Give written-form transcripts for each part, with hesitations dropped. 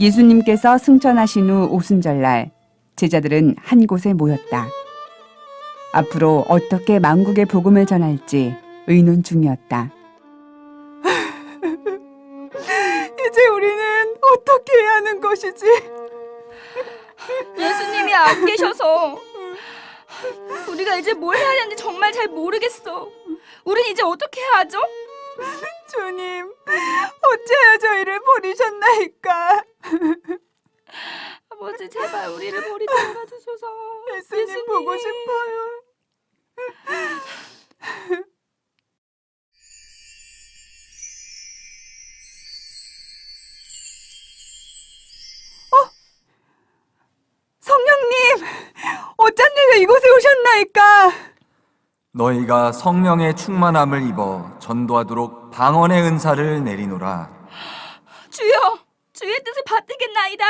예수님께서 승천하신 후 오순절날 제자들은 한 곳에 모였다. 앞으로 어떻게 만국의 복음을 전할지 의논 중이었다. 이제 우리는 어떻게 해야 하는 것이지? 예수님이 안 계셔서 우리가 이제 뭘 해야 하는지 정말 잘 모르겠어. 우린 이제 어떻게 해야 하죠? 주님, 어째야 저희를 버리셨나이까? 아버지 제발 우리를 버리지 말아주소서. 예수님 보고 싶어요. 성령님, 어쩐 일로 이곳에 오셨나이까? 너희가 성령의 충만함을 입어 전도하도록 방언의 은사를 내리노라. 주여, 주의 뜻을 받들겠나이다.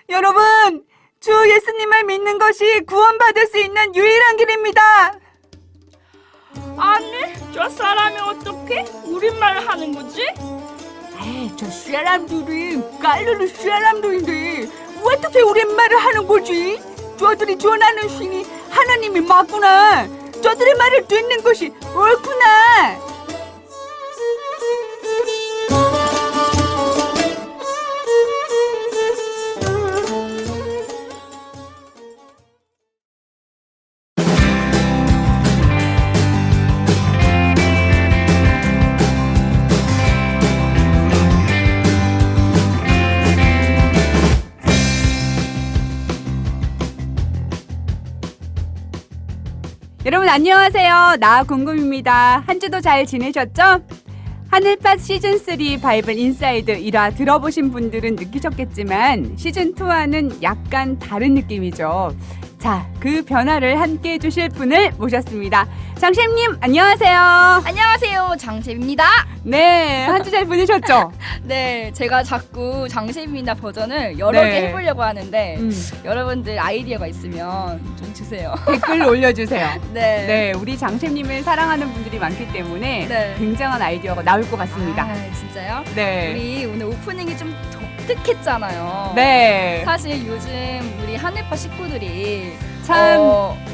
여러분, 주 예수님을 믿는 것이 구원받을 수 있는 유일한 길입니다. 아니, 저 사람이 어떻게 우리말을 하는 거지? 에이, 저 사람들이 갈릴리 사람들인데 어떻게 우리말을 하는 거지? 저들이 전하는 신이 하나님이 맞구나. 저들의 말을 듣는 것이 옳구나. 여러분 안녕하세요. 나궁금입니다. 한 주도 잘 지내셨죠? 하늘팟 시즌3 바이블 인사이드 1화 들어보신 분들은 느끼셨겠지만 시즌2와는 약간 다른 느낌이죠. 자, 그 변화를 함께 해주실 분을 모셨습니다. 장셰님 안녕하세요. 안녕하세요, 장셰입니다. 네, 한 주 잘 보내셨죠? 네, 제가 자꾸 장셰입니다 버전을 여러 네. 개 해보려고 하는데 여러분들 아이디어가 있으면 좀 주세요. 댓글 올려주세요. 네. 네, 우리 장셰님을 사랑하는 분들이 많기 때문에 네. 굉장한 아이디어가 나올 것 같습니다. 아, 진짜요? 네. 우리 오늘 오프닝이 좀 독특했잖아요. 네. 사실 요즘 우리 하늘파 식구들이 참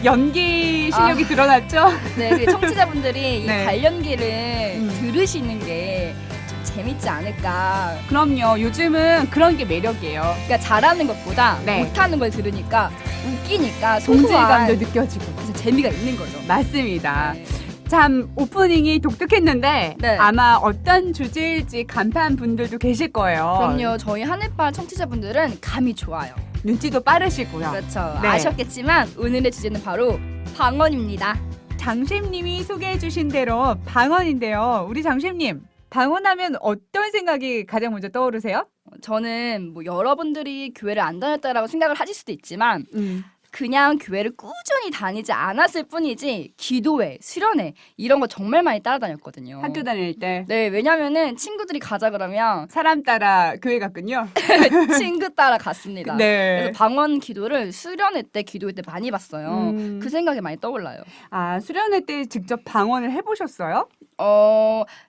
연기 실력이 드러났죠? 네, 그 청취자분들이 네. 이 발연기를 들으시는 게 좀 재밌지 않을까. 그럼요. 요즘은 그런 게 매력이에요. 그러니까 잘하는 것보다 네. 못하는 걸 들으니까 웃기니까 동질감도 소소한 느껴지고. 그래서 재미가 있는 거죠. 맞습니다. 네. 참 오프닝이 독특했는데 네. 아마 어떤 주제일지 간파한 분들도 계실 거예요. 그럼요. 저희 하늘파 청취자분들은 감이 좋아요. 눈치도 빠르시고요. 그렇죠. 네. 아셨겠지만 오늘의 주제는 바로 방언입니다. 장셰님이 소개해 주신 대로 방언인데요. 우리 장셰님, 방언하면 어떤 생각이 가장 먼저 떠오르세요? 저는 뭐 여러분들이 교회를 안 다녔다라고 생각을 하실 수도 있지만 그냥 교회를 꾸준히 다니지 않았을 뿐이지 기도회, 수련회 이런 거 정말 많이 따라다녔거든요. 학교 다닐 때 네, 왜냐면은 친구들이 가자 그러면 사람 따라 교회 갔군요. 친구 따라 갔습니다. 네. 그래서 방언 기도를 수련회 때, 기도회 때 많이 봤어요. 그 생각이 많이 떠올라요. 아, 수련회 때 직접 방언을 해보셨어요?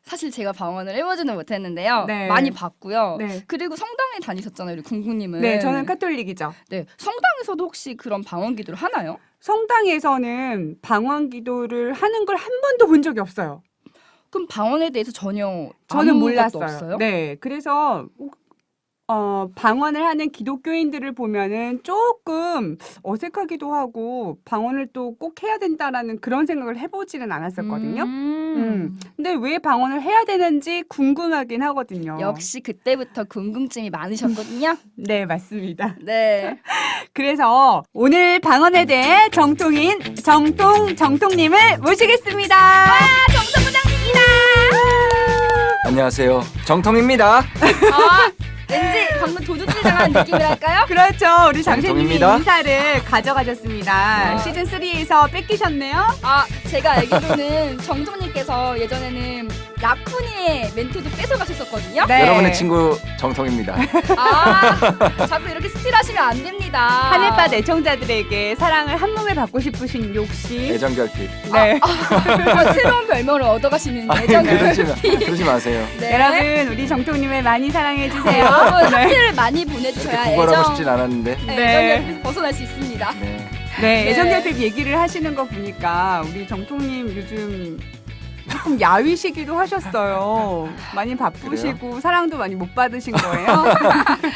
사실 제가 방언을 해보지는 못했는데요. 네. 많이 봤고요. 네. 그리고 성당에 다니셨잖아요, 우리 궁궁님은. 네, 저는 카톨릭이죠. 네, 성당에서도 혹시 그런 방언 기도를 하나요? 성당에서는 방언 기도를 하는 걸 한 번도 본 적이 없어요. 그럼 방언에 대해서 전혀 저는 아무것도 몰랐어요. 없어요? 네, 그래서 방언을 하는 기독교인들을 보면은 조금 어색하기도 하고 방언을 또 꼭 해야 된다라는 그런 생각을 해보지는 않았었거든요. 근데 왜 방언을 해야 되는지 궁금하긴 하거든요. 역시 그때부터 궁금증이 많으셨거든요. 네, 맞습니다. 네. 그래서 오늘 방언에 대해 정통인 정통님을 모시겠습니다. 정성부장님이다. 안녕하세요. 정통입니다. 왠지 방금 도둑질 당한 느낌이랄까요? 그렇죠. 우리 장셰님이 정통입니다. 인사를 가져가셨습니다. 어. 시즌3에서 뺏기셨네요. 제가 알기로는 정통님께서 예전에는 라쿠니의 멘트도 뺏어가셨었거든요. 네. 여러분의 친구 정통입니다. 자꾸 이렇게 스틸하시면 안 됩니다. 하늘밭 애청자들에게 사랑을 한 몸에 받고 싶으신 욕심. 애정 결핍. 네. 새로운 별명을 얻어가시는 아니, 애정 그러지 마세요. 네. 여러분 우리 정통님을 많이 사랑해 주세요. 여러분 네. 하트를 많이 보내주셔야 이렇게 구걸하고 애정 싶진 않았는데. 네. 애정 결핍 벗어날 수 있습니다. 네. 네, 애정결핍 얘기를 하시는 거 보니까 우리 정통님 요즘 조금 야위시기도 하셨어요. 많이 바쁘시고 사랑도 많이 못 받으신 거예요?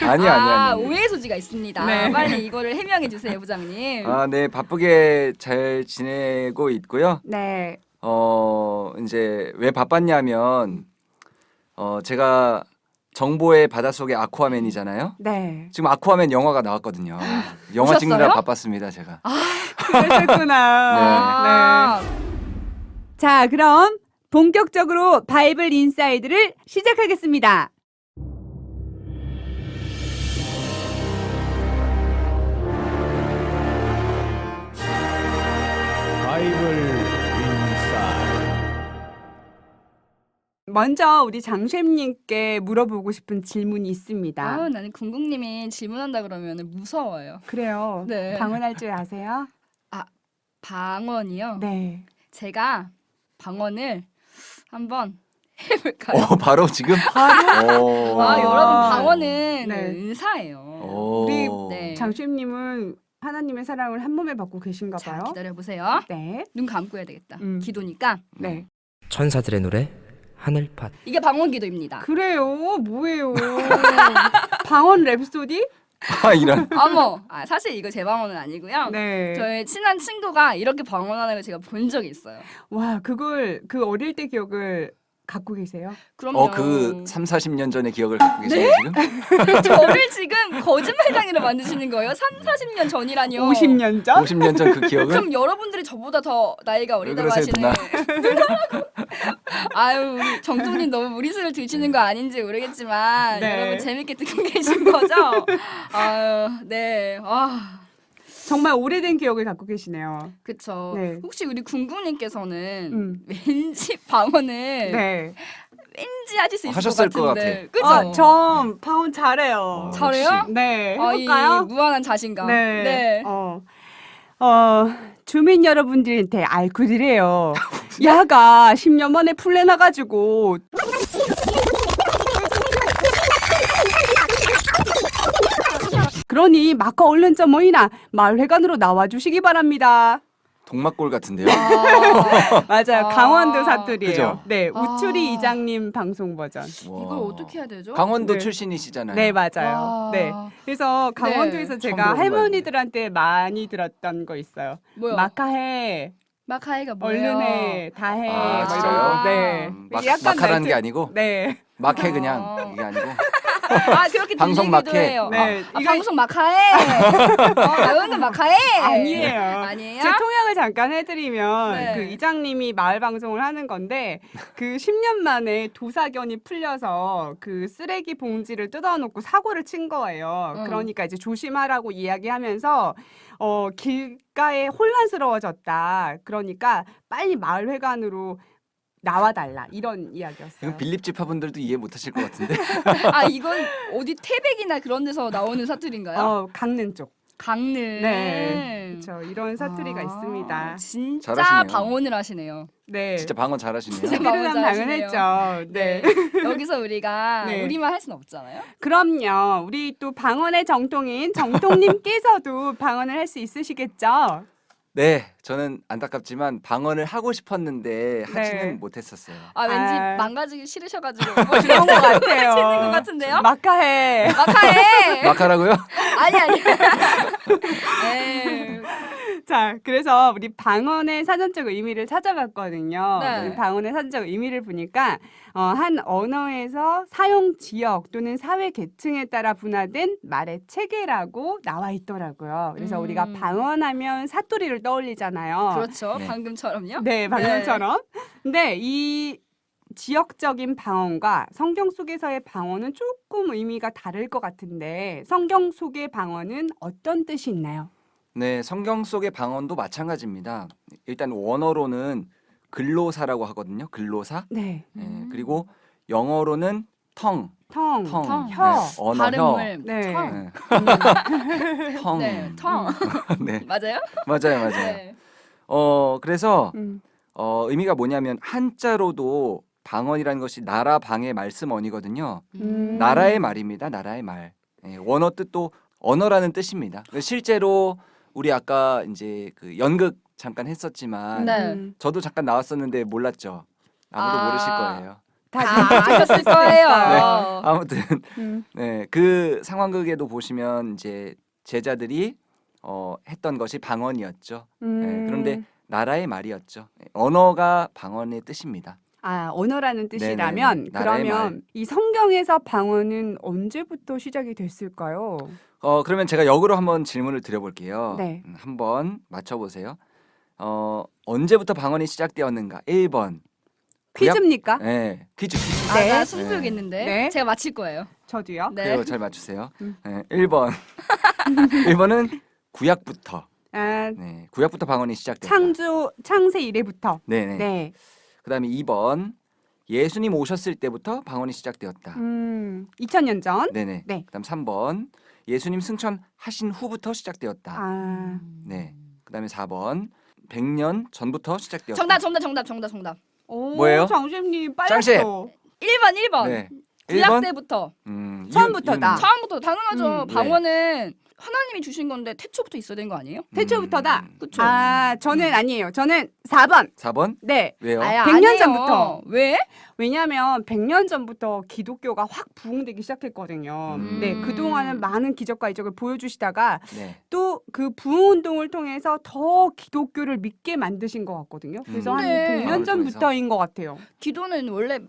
아니. 오해 소지가 있습니다. 네. 빨리 이거를 해명해 주세요, 부장님. 네, 바쁘게 잘 지내고 있고요. 네. 이제 왜 바빴냐면 제가 정보의 바닷속의 아쿠아맨이잖아요. 네. 지금 아쿠아맨 영화가 나왔거든요. 영화 찍느라 보셨어요? 바빴습니다, 제가. 그러셨구나. 네. 자, 그럼 본격적으로 바이블 인사이드를 시작하겠습니다. 바이블 인사이드. 먼저 우리 장셰님께 물어보고 싶은 질문이 있습니다. 나는 궁궁님이 질문한다 그러면 무서워요. 그래요. 네. 방언할 줄 아세요? 방언이요? 네. 제가 방언을 한번 해볼까요? 바로 지금? 바로? 여러분 방언은 네. 은사예요. 우리 네. 장셰님은 하나님의 사랑을 한 몸에 받고 계신가 자, 봐요. 기다려 보세요. 네. 눈 감고 해야 되겠다. 음. 기도니까 네. 천사들의 노래 하늘밭. 이게 방언 기도입니다. 그래요? 뭐예요? 방언 랩소디? 이런. 어머, 사실 이거 제 방언은 아니고요. 네. 저의 친한 친구가 이렇게 방언하는 걸 제가 본 적이 있어요. 와, 그걸 그 어릴 때 기억을 갖고 계세요? 그럼요. 그 3, 40년 전의 기억을 갖고 계세요, 지금? 저를 지금 거짓말장애로 만드시는 거예요? 3, 40년 전이라뇨. 50년 전? 50년 전 그 기억을? 그럼 여러분들이 저보다 더 나이가 어리다고 그러세요, 하시는 아유, 우리 정통님 너무 무리수를 드시는 거 아닌지 모르겠지만 네. 여러분 재밌게 듣고 계신 거죠? 아유, 네. 정말 오래된 기억을 갖고 계시네요. 그쵸. 네. 혹시 우리 궁궁님께서는 왠지 방언을 네. 왠지 하실 수 있을 하셨을 것 것 같은데. 그죠? 저 방언 잘해요. 잘해요? 네. 이 해볼까요? 무한한 자신감. 네. 주민 여러분들한테 알쿠드래요. 야가 10년 만에 풀려 나가지고 그러니 마카 얼른 좀 모이나 마을회관으로 나와주시기 바랍니다. 동막골 같은데요? 맞아요. 강원도 사투리예요. 그죠? 네, 우추리 이장님 방송 버전. 와. 이걸 어떻게 해야 되죠? 강원도 네. 출신이시잖아요. 네, 맞아요. 와. 네. 그래서 강원도에서 처음 제가 들어본 할머니들한테 많이 들었던 거 있어요. 뭐요? 마카해, 마카이가 뭐예요? 얼른해, 다해. 아, 뭐 진짜요? 이런 거. 네. 마카라는 말투- 게 아니고? 네. 막해 그냥 이게 아니고? 그렇게 방송 들리기도 마케. 해요. 네, 이거- 방송 마카해. 나오는 마카해. 아니에요. 아니에요? 제 통역을 잠깐 해드리면 네. 그 이장님이 마을 방송을 하는 건데 그 10년 만에 도사견이 풀려서 그 쓰레기 봉지를 뜯어놓고 사고를 친 거예요. 그러니까 이제 조심하라고 이야기하면서 길가에 혼란스러워졌다. 그러니까 빨리 마을회관으로 나와달라 이런 이야기였어요. 이건 빌립지파분들도 이해 못하실 것 같은데. 이건 어디 태백이나 그런 데서 나오는 사투리인가요? 강릉 쪽. 강릉. 네, 그렇죠. 이런 사투리가 있습니다. 진짜 잘하시네요. 방언을 하시네요. 네. 진짜 방언 잘하시네요. 진짜 피르남 잘하시네요. 당연했죠. 네. 여기서 우리가 네. 우리말 할 수는 없잖아요. 그럼요. 우리 또 방언의 정통인 정통님께서도 방언을 할 수 있으시겠죠? 네, 저는 안타깝지만 방언을 하고 싶었는데 하지는 못했었어요. 왠지 아. 망가지기 싫으셔가지고 그런 것 같아요. 하시는 것 같은데요? 마카해. 마카해. 마카라고요? 아니. 에이. 자, 그래서 우리 방언의 사전적 의미를 찾아봤거든요. 네. 방언의 사전적 의미를 보니까 한 언어에서 사용 지역 또는 사회 계층에 따라 분화된 말의 체계라고 나와 있더라고요. 그래서 우리가 방언하면 사투리를 떠올리잖아요. 그렇죠. 네. 방금처럼요. 네, 방금처럼. 근데 이 지역적인 방언과 성경 속에서의 방언은 조금 의미가 다를 것 같은데 성경 속의 방언은 어떤 뜻이 있나요? 네, 성경 속의 방언도 마찬가지입니다. 일단 원어로는 근로사라고 하거든요. 근로사. 네. 예, 그리고 영어로는 tongue, 텅. 텅. 혀. 언어, 혀. 발음을 네. 청. 예. 텅. 네, 청. 네, 맞아요? 맞아요. 네. 그래서 음. 의미가 뭐냐면 한자로도 방언이라는 것이 나라 방의 말씀언이거든요. 나라의 말입니다. 나라의 말. 예, 원어 뜻도 언어라는 뜻입니다. 실제로 우리 아까 이제 그 연극 잠깐 했었지만 네. 저도 잠깐 나왔었는데 몰랐죠. 아무도 아. 모르실 거예요. 다 아셨을 거예요. 아무튼 음. 네, 그 상황극에도 보시면 이제 제자들이 했던 것이 방언이었죠. 네, 그런데 나라의 말이었죠. 언어가 방언의 뜻입니다. 아, 언어라는 뜻이라면 네네네. 나라의 말. 그러면 이 성경에서 방언은 언제부터 시작이 됐을까요? 그러면 제가 역으로 한번 질문을 드려볼게요. 네. 한번 맞춰보세요. 언제부터 방언이 시작되었는가? 1번. 퀴즈입니까? 네, 퀴즈. 아, 네. 나 승부욕 있는데 네. 제가 맞힐 거예요. 저도요. 네. 그래요, 잘 맞추세요. 음. 네, 1번. 1번은 구약부터. 아, 네, 구약부터 방언이 시작됐다. 창세 이래부터. 네네. 네. 그다음에 2번. 예수님 오셨을 때부터 방언이 시작되었다. 2000년 전. 네네. 네. 그다음 3번. 예수님 승천하신 후부터 시작되었다. 아, 네. 그다음에 4번. 100년 전부터 시작되었다. 정답. 오, 뭐예요? 장쌤님 장씨! 빨랐어. 1번. 네. 구약 1번. 때부터. 처음부터다. 처음부터 당연하죠. 네. 방언은 하나님이 주신 건데 태초부터 있어야 되는 거 아니에요? 태초부터다. 그쵸. 아, 저는 아니에요. 저는 4번. 4번? 네. 왜요? 아야, 100년 아니에요. 전부터. 왜? 왜냐하면 100년 전부터 기독교가 확 부흥되기 시작했거든요. 네, 그동안은 많은 기적과 이적을 보여주시다가 네. 또 그 부흥운동을 통해서 더 기독교를 믿게 만드신 것 같거든요. 그래서 한 네. 100년 바울을 전부터인 것 같아요. 기도는 원래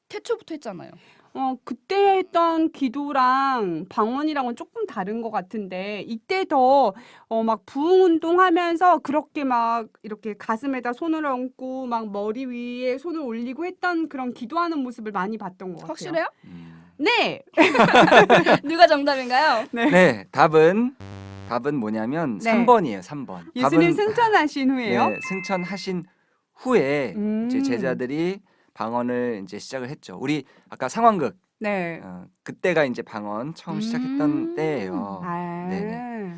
태초부터 했잖아요. 그때 했던 기도랑 방언이랑은 조금 다른 것 같은데 이때 더 막 부흥운동 하면서 그렇게 막 이렇게 가슴에다 손을 얹고 막 머리 위에 손을 올리고 했던 그런 기도하는 모습을 많이 봤던 것 같아요. 확실해요? 네. 누가 정답인가요? 네. 답은 뭐냐면 네. 3번이에요. 3번. 예수님 답은 승천하신 후에요. 네, 승천하신 후에 이제 음. 제자들이 방언을 이제 시작을 했죠. 우리 아까 상황극 네. 그때가 이제 방언 처음 시작했던 때예요. 아. 네네.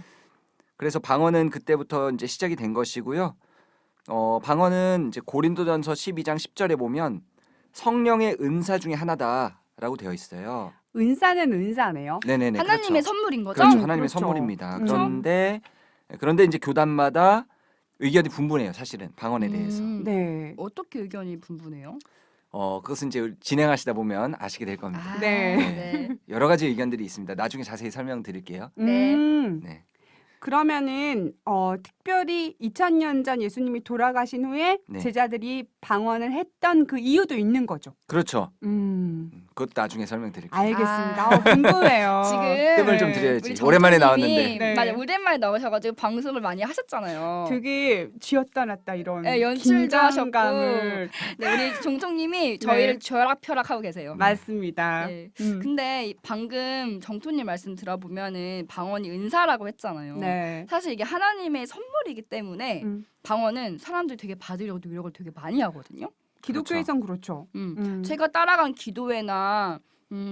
그래서 방언은 그때부터 이제 시작이 된 것이고요. 방언은 이제 고린도전서 12장 10절에 보면 성령의 은사 중에 하나다라고 되어 있어요. 은사는 은사네요. 네네네. 하나님의 그렇죠. 선물인 거죠? 그렇죠. 하나님의 그렇죠. 선물입니다. 그렇죠. 그런데 이제 교단마다 의견이 분분해요. 사실은 방언에 대해서. 네. 어떻게 의견이 분분해요? 그것은 이제 진행하시다 보면 아시게 될 겁니다. 아, 네. 네. 여러 가지 의견들이 있습니다. 나중에 자세히 설명드릴게요. 네. 네. 그러면은 특별히 2000년 전 예수님이 돌아가신 후에 네. 제자들이 방언을 했던 그 이유도 있는 거죠. 그렇죠. 음. 그것 나중에 설명드릴게요. 알겠습니다. 아. 궁금해요. 지금 뜸을 좀 네. 들여야지. 우리 오랜만에 정수님이 나왔는데. 네. 맞아, 오랜만에 나오셔가지고 방송을 많이 하셨잖아요. 되게 쥐었다 놨다 이런 네, 연출도 긴장감을 네, 우리 종통님이 저희를 쥐락펴락하고 계세요. 맞습니다. 네. 음. 근데 방금 정토님 말씀 들어보면은 방언이 은사라고 했잖아요. 네. 사실 이게 하나님의 선물이기 때문에 음. 방언은 사람들이 되게 받으려고 노력을 되게 많이 하거든요. 기독교에선 그렇죠. 제가 따라간 기도회나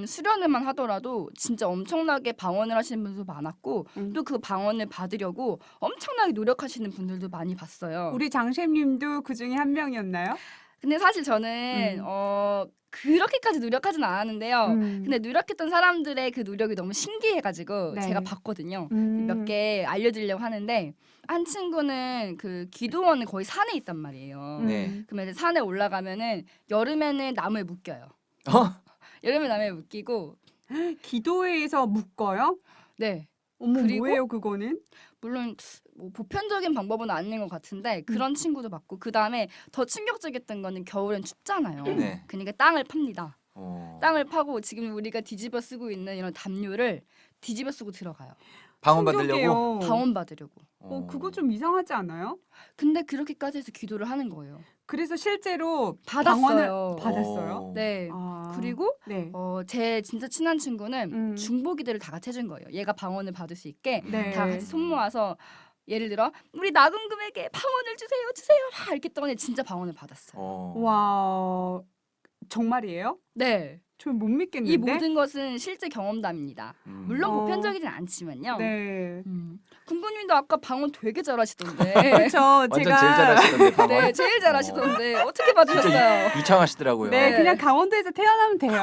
수련회만 하더라도 진짜 엄청나게 방언을 하시는 분들도 많았고 또 그 방언을 받으려고 엄청나게 노력하시는 분들도 많이 봤어요. 우리 장셰님도 그 중에 한 명이었나요? 근데 사실 저는 그렇게까지 노력하진 않았는데요. 근데 노력했던 사람들의 그 노력이 너무 신기해가지고 네. 제가 봤거든요. 음. 몇 개 알려드리려고 하는데 한 친구는 그 기도원은 거의 산에 있단 말이에요. 네. 그러면 이제 산에 올라가면은 여름에는 나무에 묶여요. 여름에 나무에 묶이고 기도회에서 묶어요? 네. 어머, 그리고? 뭐예요 그거는? 물론 뭐 보편적인 방법은 아닌 것 같은데 그런 친구도 봤고 그 다음에 더 충격적이었던 거는 겨울엔 춥잖아요. 네. 그러니까 땅을 팝니다. 어. 땅을 파고 지금 우리가 뒤집어 쓰고 있는 이런 담요를 뒤집어 쓰고 들어가요. 방언 받으려고. 충격이에요. 방언 받으려고. 그거 좀 이상하지 않아요? 근데 그렇게까지 해서 기도를 하는 거예요. 그래서 실제로 받았어요. 방언을 받았어요? 네. 아. 그리고 네. 제 진짜 친한 친구는 음. 중보기도를 다 같이 해준 거예요. 얘가 방언을 받을 수 있게 네. 다 같이 손 모아서 예를 들어 우리 나궁금에게 방언을 주세요 막 이렇게 했더니 진짜 방언을 받았어요. 와, 정말이에요? 네. 저 못 믿겠는데. 이 모든 것은 실제 경험담입니다. 물론 어. 보편적이진 않지만요. 네. 궁금님도 아까 방언 되게 잘하시던데. 그렇죠. 완전 제일 잘하시던데 방언. 네, 제일 잘하시던데 어떻게 받으셨어요? 유창하시더라고요. 네, 네. 그냥 강원도에서 태어나면 돼요.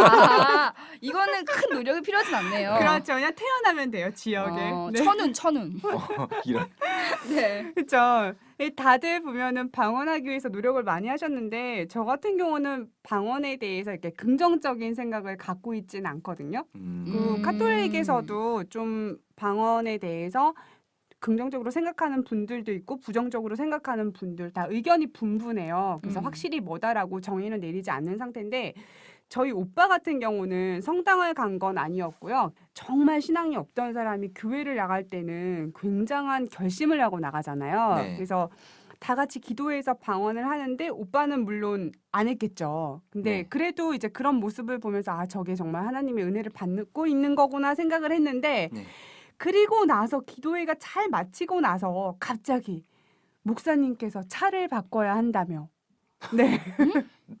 아, 이거는 큰 노력이 필요하진 않네요. 그렇죠. 그냥 태어나면 돼요, 지역에. 네. 천운. 이런. 네. 그렇죠. 다들 보면은 방언하기 위해서 노력을 많이 하셨는데 저 같은 경우는 방언에 대해서 이렇게 긍정적인 생각을 갖고 있지는 않거든요. 그 카톨릭에서도 좀 방언에 대해서 긍정적으로 생각하는 분들도 있고 부정적으로 생각하는 분들 다 의견이 분분해요. 그래서 확실히 뭐다라고 정의는 내리지 않는 상태인데 저희 오빠 같은 경우는 성당을 간 건 아니었고요. 정말 신앙이 없던 사람이 교회를 나갈 때는 굉장한 결심을 하고 나가잖아요. 네. 그래서 다 같이 기도해서 방언을 하는데 오빠는 물론 안 했겠죠. 근데 네. 그래도 이제 그런 모습을 보면서 아, 저게 정말 하나님의 은혜를 받고 있는 거구나 생각을 했는데 네. 그리고 나서 기도회가 잘 마치고 나서 갑자기 목사님께서 차를 바꿔야 한다며. 네.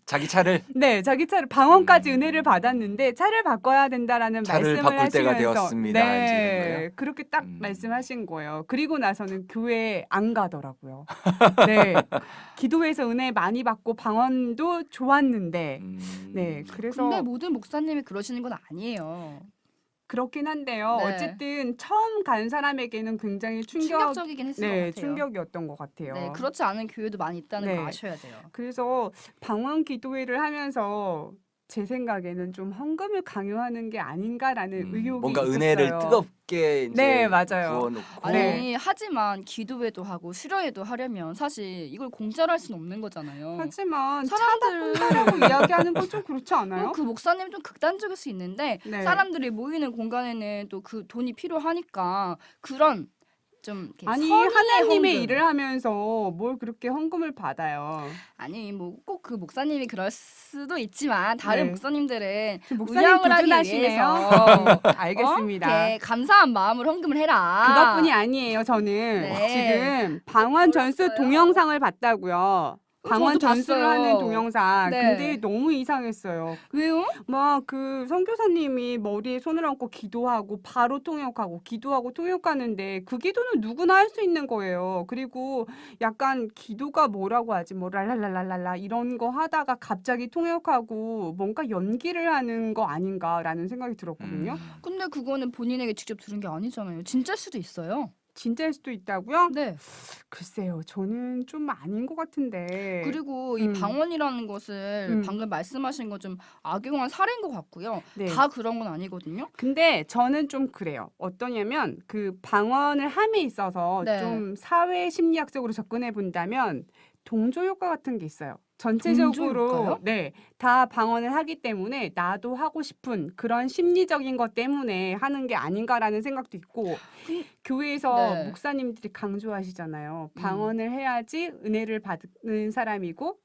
자기 차를 네, 자기 차를 방언까지 은혜를 받았는데 차를 바꿔야 된다라는 차를 말씀을 바꿀 때가 하시면서 되었습니다. 이제 이런 네, 거예요? 그렇게 딱 음. 말씀하신 거예요. 그리고 나서는 교회에 안 가더라고요. 네, 기도에서 은혜 많이 받고 방언도 좋았는데 네, 그래서 근데 모든 목사님이 그러시는 건 아니에요. 그렇긴 한데요. 네. 어쨌든 처음 간 사람에게는 굉장히 충격적이긴 했을 것 네, 같아요. 충격이었던 것 같아요. 네, 그렇지 않은 교회도 많이 있다는 네. 걸 아셔야 돼요. 그래서 방언 기도회를 하면서 제 생각에는 좀 헌금을 강요하는 게 아닌가라는 의혹이 뭔가 있었어요. 은혜를 뜨겁게 이제 네, 맞아요. 부어놓고 아니 네. 하지만 기도회도 하고 수료회도 하려면 사실 이걸 공짜로 할 수는 없는 거잖아요. 하지만 사람들 차바꾼다라고 이야기하는 건 좀 그렇지 않아요? 그 목사님 좀 극단적일 수 있는데 네. 사람들이 모이는 공간에는 또 그 돈이 필요하니까 그런 좀 이렇게 아니 선의의 하나님의 헌금. 일을 하면서 뭘 그렇게 헌금을 받아요? 아니 뭐 꼭 그 목사님이 그럴 수도 있지만 다른 네. 목사님들은 목사님 운영을 하기 부진하시네요. 위해서 알겠습니다. 이렇게 감사한 마음으로 헌금을 해라. 그것뿐이 아니에요. 저는 네. 지금 방언 전수 몰랐어요. 동영상을 봤다고요. 방언 저도 전수를 봤어요. 하는 동영상. 네. 근데 너무 이상했어요. 왜요? 막 그 선교사님이 머리에 손을 얹고 기도하고 바로 통역하고 기도하고 통역하는데 그 기도는 누구나 할 수 있는 거예요. 그리고 약간 기도가 뭐라고 하지? 뭐 랄랄랄랄라 이런 거 하다가 갑자기 통역하고 뭔가 연기를 하는 거 아닌가라는 생각이 들었거든요. 근데 그거는 본인에게 직접 들은 게 아니잖아요. 진짜일 수도 있어요. 진짜일 수도 있다고요? 네. 글쎄요. 저는 좀 아닌 것 같은데. 그리고 이 음. 방언이라는 것을 음. 방금 말씀하신 것 좀 악용한 사례인 것 같고요. 네. 다 그런 건 아니거든요. 근데 저는 좀 그래요. 어떠냐면 그 방언을 함에 있어서 네. 좀 사회 심리학적으로 접근해 본다면 동조 효과 같은 게 있어요. 전체적으로 동조 효과요? 네, 다 방언을 하기 때문에 나도 하고 싶은 그런 심리적인 것 때문에 하는 게 아닌가라는 생각도 있고 교회에서 네. 목사님들이 강조하시잖아요. 방언을 해야지 은혜를 받는 사람이고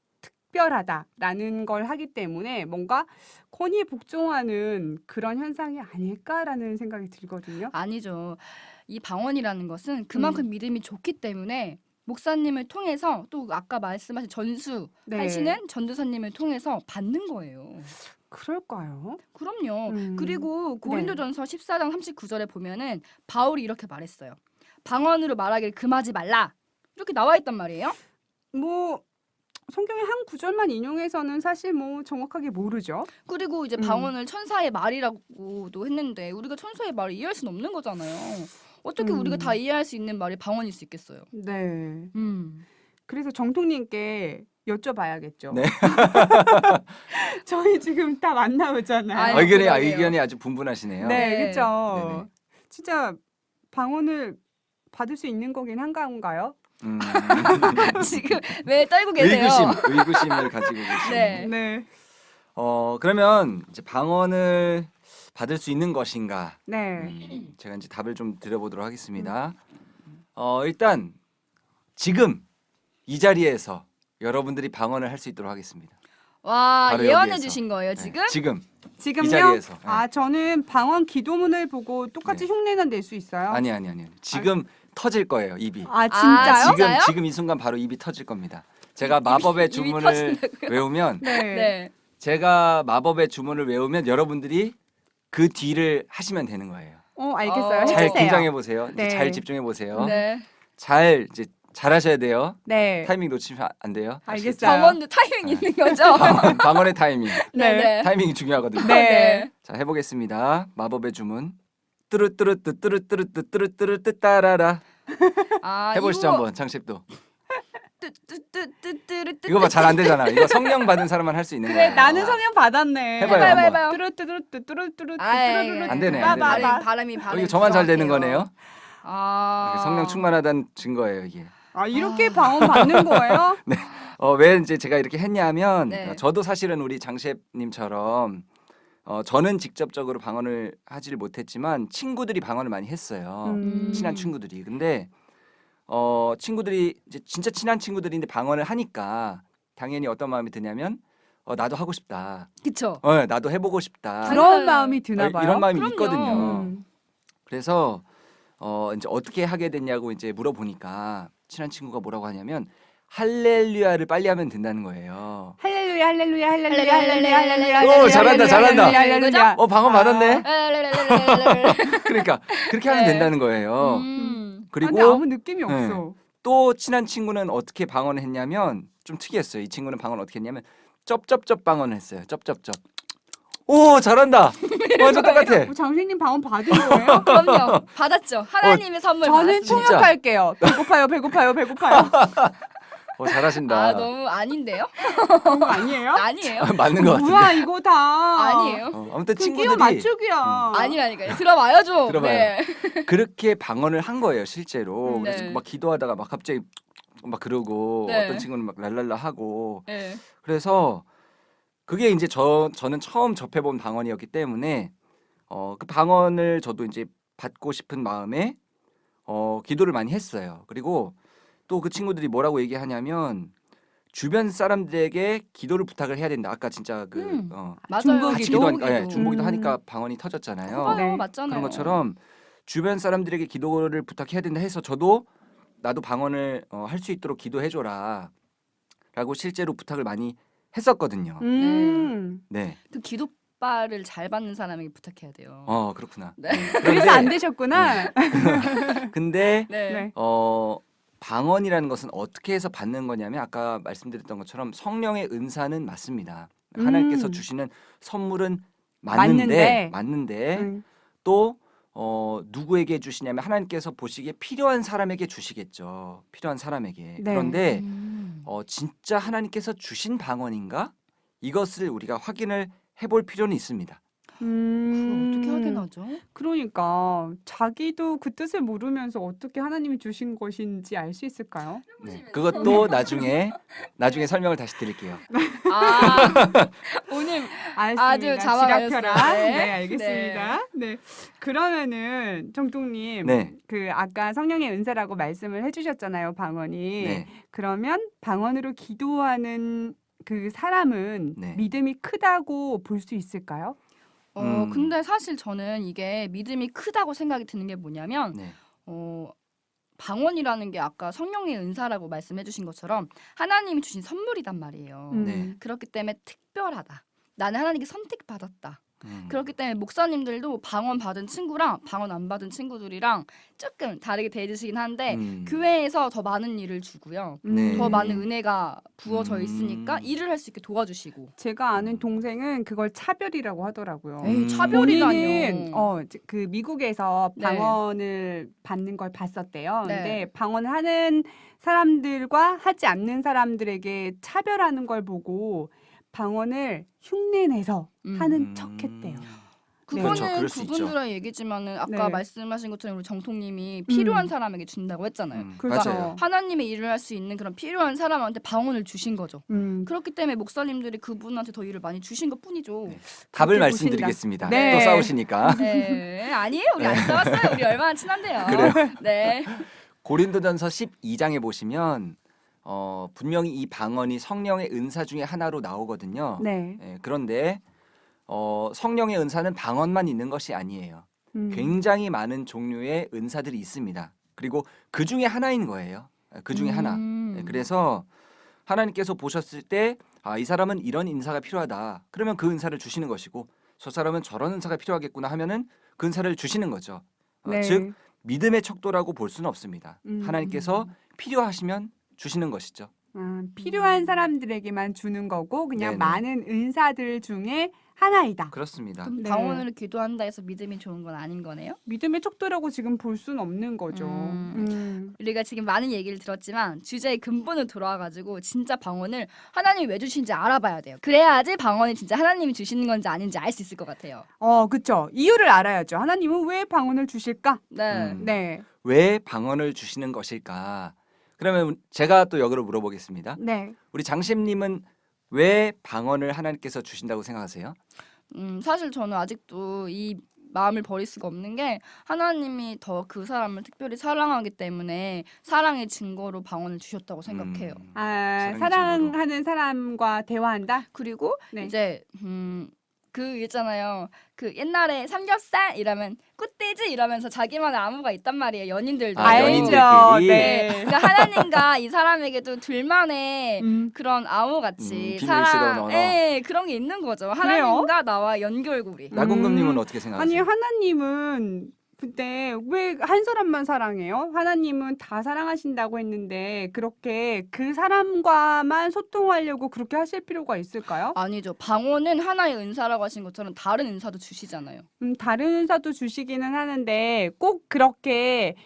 특별하다라는 걸 하기 때문에 뭔가 권위에 복종하는 그런 현상이 아닐까라는 생각이 들거든요. 아니죠. 이 방언이라는 것은 그만큼 믿음이 좋기 때문에 목사님을 통해서 또 아까 말씀하신 전수 네. 하시는 전도사님을 통해서 받는 거예요. 그럴까요? 그럼요. 음. 그리고 고린도전서 14장 39절에 보면은 바울이 이렇게 말했어요. 방언으로 말하기를 금하지 말라. 이렇게 나와 있단 말이에요. 뭐 성경의 한 구절만 인용해서는 사실 뭐 정확하게 모르죠. 그리고 이제 방언을 천사의 말이라고도 했는데 우리가 천사의 말을 이해할 수는 없는 거잖아요. 어떻게 우리가 다 이해할 수 있는 말이 방언일 수 있겠어요? 네. 그래서 정통님께 여쭤봐야겠죠. 네. 저희 지금 다 만나오잖아요. 아유, 의견이 그러게요. 의견이 아주 분분하시네요. 네, 네. 그렇죠. 네네. 진짜 방언을 받을 수 있는 거긴 한가운가요? 지금 왜 떨고 계세요? 의구심을 가지고 계시네요. 네. 네. 그러면 이제 방언을 받을 수 있는 것인가? 네. 제가 이제 답을 좀 드려보도록 하겠습니다. 일단 지금 이 자리에서 여러분들이 방언을 할 수 있도록 하겠습니다. 와 바로 예언해 여기에서. 주신 거예요 네, 지금? 지금 지금요? 이 자리에서. 네. 아, 저는 방언 기도문을 보고 똑같이 네. 흉내는 낼 수 있어요. 아니. 지금 터질 거예요, 입이. 아 진짜요? 진짜요? 지금 이 순간 바로 입이 터질 겁니다. 제가 마법의 입이 주문을 터진다고요? 외우면 네. 네. 제가 마법의 주문을 외우면 여러분들이 그 뒤를 하시면 되는 거예요. 알겠어요. 잘 해주세요. 긴장해 보세요. 네. 잘 집중해 보세요. 네. 잘 이제 잘하셔야 돼요. 네. 타이밍 놓치면 안 돼요. 알겠어요. 방언도 타이밍 있는 거죠? 방언의 타이밍. 네. 네. 타이밍이 중요하거든요. 네. 자, 해보겠습니다. 마법의 주문. 뚜루뚜루뚜 뚜루뚜루뚜 뚜루뚜루뚜 따라라. 아, 해보시죠 이거 한번 창식도. 뚜뚜뚜뚜뚜뚜 이거 봐 잘 안 되잖아. 이거 성령 받은 사람만 할 수 있는 그래 거야. 나는 성형 받았네. 해봐요, 한번. 해봐요. 뚜루뚜루뚜 아이, 안 되네, 안 되네. 바람이 이거 저만 잘 되는 거네요. 아. 성령 충만하다는 증거예요 이게. 아 이렇게 방언 받는 거예요? 왜 이제 제가 이렇게 했냐면 네. 저도 사실은 우리 장 셰프님처럼 저는 직접적으로 방언을 하지를 못했지만 친구들이 방언을 많이 했어요. 친한 친구들이. 근데 친구들이 이제 진짜 친한 친구들인데 방언을 하니까 당연히 어떤 마음이 드냐면 나도 하고 싶다. 그쵸. 나도 해보고 싶다. 그런 마음이 드나 봐요. 이런 마음이 그럼요. 있거든요. 그래서 이제 어떻게 하게 됐냐고 이제 물어보니까 친한 친구가 뭐라고 하냐면 할렐루야를 빨리 하면 된다는 거예요. 할렐루야 할렐루야 할렐루야 할렐루야 할렐루야 오, 잘한다, 잘한다. 할렐루야. 방언 받았네. 랄랄랄랄랄랄랄. 그러니까 그렇게 하면 네. 된다는 거예요. 근데 그리고 아무 느낌이 없어. 또 친한 친구는 어떻게 방언을 했냐면 좀 특이했어요. 이 친구는 방언 어떻게 했냐면 쩝쩝쩝 방언을 했어요. 쩝쩝쩝. 오, 잘한다. 완전 똑같아. 장생님 방언 받은 거예요? 그럼요. 받았죠. 하나님의 선물 저는 받았습니다. 진짜. 통역할게요. 배고파요. 잘하신다. 아 너무 아닌데요? 그런 거 아니에요? 아니에요. 맞는 것 같은데. 뭐야 이거 다. 아니에요. 아무튼 그 끼어 친구들이 맞추기야. 아니라니까요. 들어봐요 좀. 들어봐요. 네. 그렇게 방언을 한 거예요, 실제로. 네. 그래서 막 기도하다가 막 갑자기 막 그러고 네. 어떤 친구는 막 랄랄라 하고. 네. 그래서 그게 이제 저는 처음 접해본 방언이었기 때문에 그 방언을 저도 이제 받고 싶은 마음에 기도를 많이 했어요. 그리고 또 그 친구들이 뭐라고 얘기하냐면 주변 사람들에게 기도를 부탁을 해야 된다. 아까 진짜 맞아요. 중보기도? 같이 중보기도 하니까 방언이 터졌잖아요. 봐요. 네. 맞잖아요. 그런 것처럼 주변 사람들에게 기도를 부탁해야 된다 해서 저도 나도 방언을 할 수 있도록 기도해줘라 라고 실제로 부탁을 많이 했었거든요. 네. 그 기도바를 잘 받는 사람에게 부탁해야 돼요. 그렇구나. 네. 그래서 안 되셨구나. 근데 네. 방언이라는 것은 어떻게 해서 받는 거냐면 아까 말씀드렸던 것처럼 성령의 은사는 맞습니다. 하나님께서 주시는 선물은 맞는데 또 누구에게 주시냐면 하나님께서 보시기에 필요한 사람에게 주시겠죠. 필요한 사람에게. 네. 그런데 진짜 하나님께서 주신 방언인가? 이것을 우리가 확인을 해볼 필요는 있습니다. 그걸 어떻게 확인하죠? 그러니까 자기도 그 뜻을 모르면서 어떻게 하나님이 주신 것인지 알 수 있을까요? 네. 그것도 나중에 설명을 다시 드릴게요. 아 오늘 알겠습니다. 아주 자막하셨어요. 지략펴라. 네. 네, 알겠습니다. 네. 그러면은 정통님, 네. 그 아까 성령의 은사라고 말씀을 해주셨잖아요, 방언이. 네. 그러면 방언으로 기도하는 그 사람은 네. 믿음이 크다고 볼 수 있을까요? 근데 사실 저는 이게 믿음이 크다고 생각이 드는 게 뭐냐면 네. 방언이라는 게 아까 성령의 은사라고 말씀해 주신 것처럼 하나님이 주신 선물이단 말이에요. 네. 그렇기 때문에 특별하다. 나는 하나님께 선택받았다. 그렇기 때문에 목사님들도 방언 받은 친구랑 방언 안 받은 친구들이랑 조금 다르게 대해주시긴 한데 교회에서 더 많은 일을 주고요. 네. 더 많은 은혜가 부어져 있으니까 일을 할 수 있게 도와주시고. 제가 아는 동생은 그걸 차별이라고 하더라고요. 에이, 차별이라뇨. 본인은 그 미국에서 네. 방언을 받는 걸 봤었대요. 네. 근데 방언을 하는 사람들과 하지 않는 사람들에게 차별하는 걸 보고 방언을 흉내내서 하는 척했대요. 그거는 그렇죠. 그럴 수 있죠. 그분들의 얘기지만은 아까 네. 말씀하신 것처럼 우리 정통님이 필요한 사람에게 준다고 했잖아요. 그렇죠. 맞아요. 하나님의 일을 할 수 있는 그런 필요한 사람한테 방언을 주신 거죠. 음. 그렇기 때문에 목사님들이 그분한테 더 일을 많이 주신 것 뿐이죠. 네. 답을 그렇게 말씀드리겠습니다. 보신다. 네. 또 싸우시니까. 네, 아니에요. 우리 안 싸웠어요. 우리 얼마나 친한데요. 그래요? 네. 고린도전서 12장에 보시면 분명히 이 방언이 성령의 은사 중에 하나로 나오거든요. 네. 그런데 성령의 은사는 방언만 있는 것이 아니에요. 굉장히 많은 종류의 은사들이 있습니다. 그리고 그 중에 하나인 거예요. 그 중에 하나. 네, 그래서 하나님께서 보셨을 때 이 사람은 이런 인사가 필요하다. 그러면 그 은사를 주시는 것이고 저 사람은 저런 은사가 필요하겠구나 하면은 그 은사를 주시는 거죠. 네. 즉 믿음의 척도라고 볼 수는 없습니다. 하나님께서 필요하시면 주시는 것이죠. 필요한 사람들에게만 주는 거고 그냥 네네. 많은 은사들 중에 하나이다. 그렇습니다. 그럼 네. 방언으로 기도한다 해서 믿음이 좋은 건 아닌 거네요? 믿음의 척도라고 지금 볼 수는 없는 거죠. 우리가 지금 많은 얘기를 들었지만 주제의 근본으로 돌아와가지고 진짜 방언을 하나님이 왜 주신지 알아봐야 돼요. 그래야지 방언이 진짜 하나님이 주시는 건지 아닌지 알 수 있을 것 같아요. 그쵸. 이유를 알아야죠. 하나님은 왜 방언을 주실까? 네. 네. 왜 방언을 주시는 것일까? 그러면 제가 또 역으로 물어보겠습니다. 네. 우리 장심님은 왜 방언을 하나님께서 주신다고 생각하세요? 사실 저는 아직도 이 마음을 버릴 수가 없는 게 하나님이 더 그 사람을 특별히 사랑하기 때문에 사랑의 증거로 방언을 주셨다고 생각해요. 사랑의 사랑하는 사람과 대화한다? 그리고 네. 이제 그 있잖아요. 그 옛날에 삼겹살 이러면 굿돼지 이러면서 자기만의 암호가 있단 말이에요. 연인들도. 연인들끼리. 네. 그러니까 하나님과 이 사람에게도 둘만의 그런 암호같이 비밀스러운 언어. 예, 그런 게 있는 거죠. 하나님과 나와 연결고리. 나공금님은 어떻게 생각하세요? 아니 하나님은 근데 왜 한 사람만 사랑해요? 하나님은 다 사랑하신다고 했는데 그렇게 그 사람과만 소통하려고 그렇게 하실 필요가 있을까요? 아니죠. 방언은 하나의 은사라고 하신 것처럼 다른 은사도 주시잖아요. 다른 은사도 주시기는 하는데 꼭 그렇게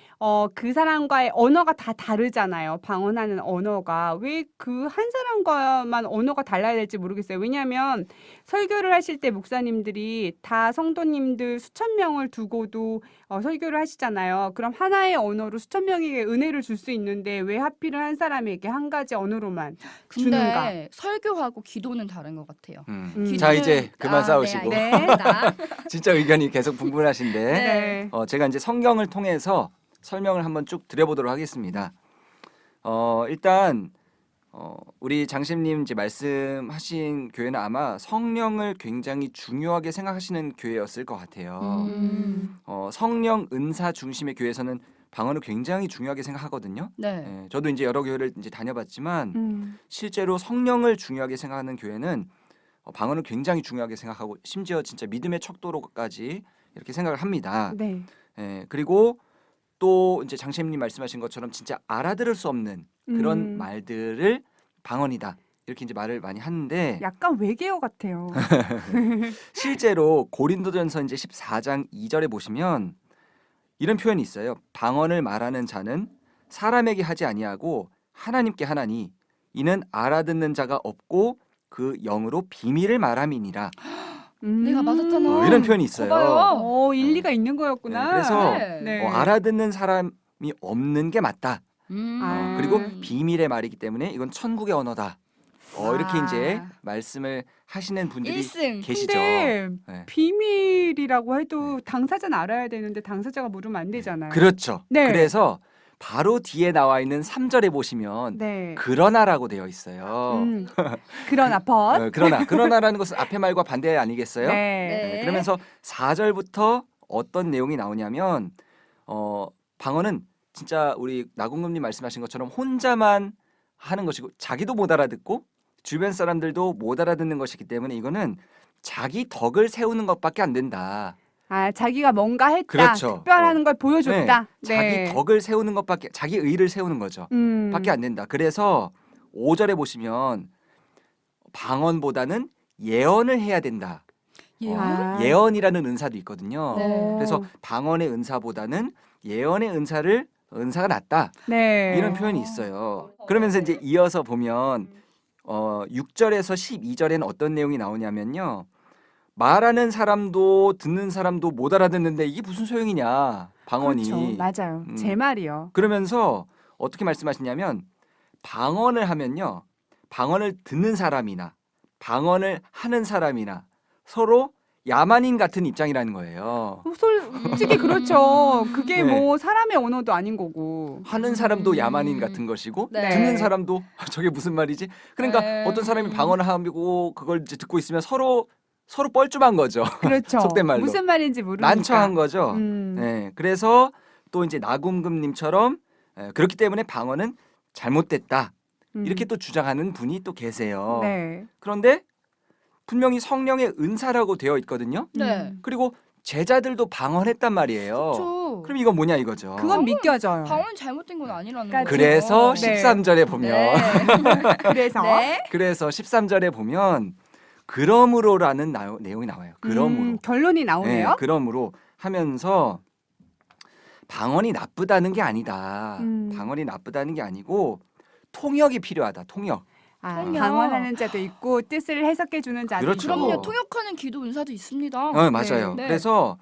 그 사람과의 언어가 다 다르잖아요. 방언하는 언어가 왜 그 한 사람과만 언어가 달라야 될지 모르겠어요. 왜냐하면 설교를 하실 때 목사님들이 다 성도님들 수천 명을 두고도 설교를 하시잖아요. 그럼 하나의 언어로 수천 명에게 은혜를 줄 수 있는데 왜 하필은 한 사람에게 한 가지 언어로만 주는가? 근데 설교하고 기도는 다른 것 같아요. 자 이제 그만 싸우시고 네, 나. 진짜 의견이 계속 분분하신데 네. 제가 이제 성경을 통해서 설명을 한번 쭉 드려보도록 하겠습니다. 일단 우리 장심님 이제 말씀하신 교회는 아마 성령을 굉장히 중요하게 생각하시는 교회였을 것 같아요. 성령 은사 중심의 교회에서는 방언을 굉장히 중요하게 생각하거든요. 네. 예, 저도 이제 여러 교회를 이제 다녀봤지만 실제로 성령을 중요하게 생각하는 교회는 방언을 굉장히 중요하게 생각하고 심지어 진짜 믿음의 척도로까지 이렇게 생각을 합니다. 네. 예, 그리고 또 이제 장셰님 말씀하신 것처럼 진짜 알아들을 수 없는 그런 말들을 방언이다 이렇게 이제 말을 많이 하는데 약간 외계어 같아요. 실제로 고린도전서 이제 14장 2절에 보시면 이런 표현이 있어요. 방언을 말하는 자는 사람에게 하지 아니하고 하나님께 하나니 이는 알아듣는 자가 없고 그 영으로 비밀을 말함이니라. 내가 맞았잖아. 이런 표현이 있어요. 봐봐요. 일리가 있는 거였구나. 네, 그래서 네. 알아듣는 사람이 없는 게 맞다. 그리고 음. 비밀의 말이기 때문에 이건 천국의 언어다. 이렇게 아. 이제 말씀을 하시는 분들이 1승. 계시죠. 근데 네. 비밀이라고 해도 당사자는 알아야 되는데 당사자가 모르면 안 되잖아요. 그렇죠. 네. 그래서 바로 뒤에 나와 있는 3절에 보시면 네. 그러나라고 되어 있어요. 그러나 벗. 그러나라는 것은 앞에 말과 반대 아니겠어요? 네. 네. 그러면서 4절부터 어떤 내용이 나오냐면 방언은 진짜 우리 나공금님 말씀하신 것처럼 혼자만 하는 것이고 자기도 못 알아듣고 주변 사람들도 못 알아듣는 것이기 때문에 이거는 자기 덕을 세우는 것밖에 안 된다. 자기가 뭔가 했다. 그렇죠. 특별한 걸 보여줬다. 자기 덕을 세우는 것밖에 자기 의를 세우는 거죠. 밖에 안 된다. 그래서 5절에 보시면 방언보다는 예언을 해야 된다. 예언이라는 은사도 있거든요. 네. 그래서 방언의 은사보다는 예언의 은사가 낫다. 네. 이런 표현이 있어요. 그러면서 이제 이어서 보면 6절에서 12절에는 어떤 내용이 나오냐면요. 말하는 사람도 듣는 사람도 못 알아듣는데 이게 무슨 소용이냐. 방언이. 그렇죠. 맞아요. 제 말이요. 그러면서 어떻게 말씀하시냐면 방언을 하면요. 방언을 듣는 사람이나 방언을 하는 사람이나 서로 야만인 같은 입장이라는 거예요. 솔직히 그렇죠. 그게 네. 뭐 사람의 언어도 아닌 거고. 하는 사람도 야만인 같은 것이고 네. 듣는 사람도 저게 무슨 말이지? 그러니까 네. 어떤 사람이 방언을 하고 그걸 이제 듣고 있으면 서로 뻘쭘한 거죠. 그렇죠. 속된 말로. 무슨 말인지 모르니까. 난처한 거죠. 네, 그래서 또 이제 나궁금님처럼 그렇기 때문에 방언은 잘못됐다. 이렇게 또 주장하는 분이 또 계세요. 네. 그런데 분명히 성령의 은사라고 되어 있거든요. 네. 그리고 제자들도 방언했단 말이에요. 그렇죠. 그럼 이건 뭐냐 이거죠. 그건 믿겨져요. 방언이 잘못된 건 아니라는 그러니까 거죠. 그래서 네. 13절에 보면 그래서 네. 그래서 13절에 보면 그러므로라는 내용이 나와요. 그러므로. 결론이 나오네요. 네, 그러므로 하면서 방언이 나쁘다는 게 아니다. 방언이 나쁘다는 게 아니고 통역이 필요하다. 통역. 통역. 방언하는 자도 있고 뜻을 해석해 주는 자도 그렇죠. 있고. 그럼요. 통역하는 기도 은사도 있습니다. 맞아요. 네. 그래서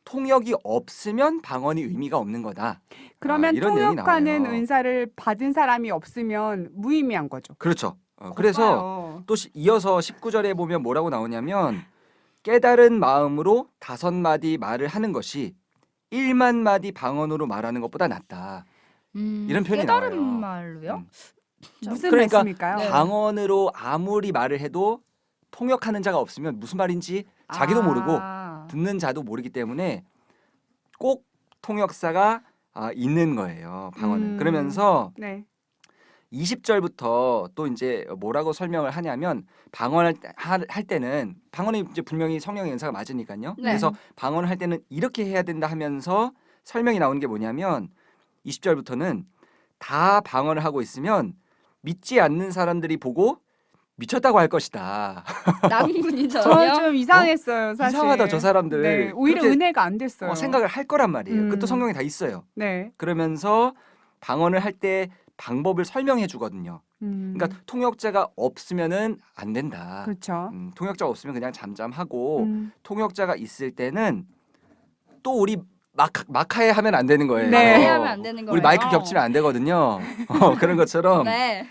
통역이 없으면 방언이 의미가 없는 거다. 그러면 이런 내용이 통역하는 나와요. 은사를 받은 사람이 없으면 무의미한 거죠. 그렇죠. 그래서 봐요. 또 이어서 19절에 보면 뭐라고 나오냐면 깨달은 마음으로 5마디 말을 하는 것이 1만 마디 방언으로 말하는 것보다 낫다. 이런 표현이 깨달은 나와요. 말로요? 무슨 그러니까 말씀일까요? 네. 방언으로 아무리 말을 해도 통역하는 자가 없으면 무슨 말인지 자기도 모르고 듣는 자도 모르기 때문에 꼭 통역사가 있는 거예요. 방언은. 그러면서 네. 20절부터 또 이제 뭐라고 설명을 하냐면 방언을 할 때는 방언이 이제 분명히 성령의 은사가 맞으니까요. 네. 그래서 방언을 할 때는 이렇게 해야 된다 하면서 설명이 나오는 게 뭐냐면 20절부터는 다 방언을 하고 있으면 믿지 않는 사람들이 보고 미쳤다고 할 것이다. 남군이죠. 저는 좀 이상했어요, 사실. 이상하다 저 사람들. 네, 오히려 그렇게 은혜가 안 됐어요. 생각을 할 거란 말이에요. 그것도 성경에 다 있어요. 네. 그러면서 방언을 할 때 방법을 설명해 주거든요. 그러니까 통역자가 없으면은 안 된다. 그렇죠. 통역자가 없으면 그냥 잠잠하고 통역자가 있을 때는 또 우리 마카에 하면 안 되는 거예요. 네. 마카에 안 되는 우리 거예요. 마이크 겹치면 안 되거든요. 그런 것처럼 네.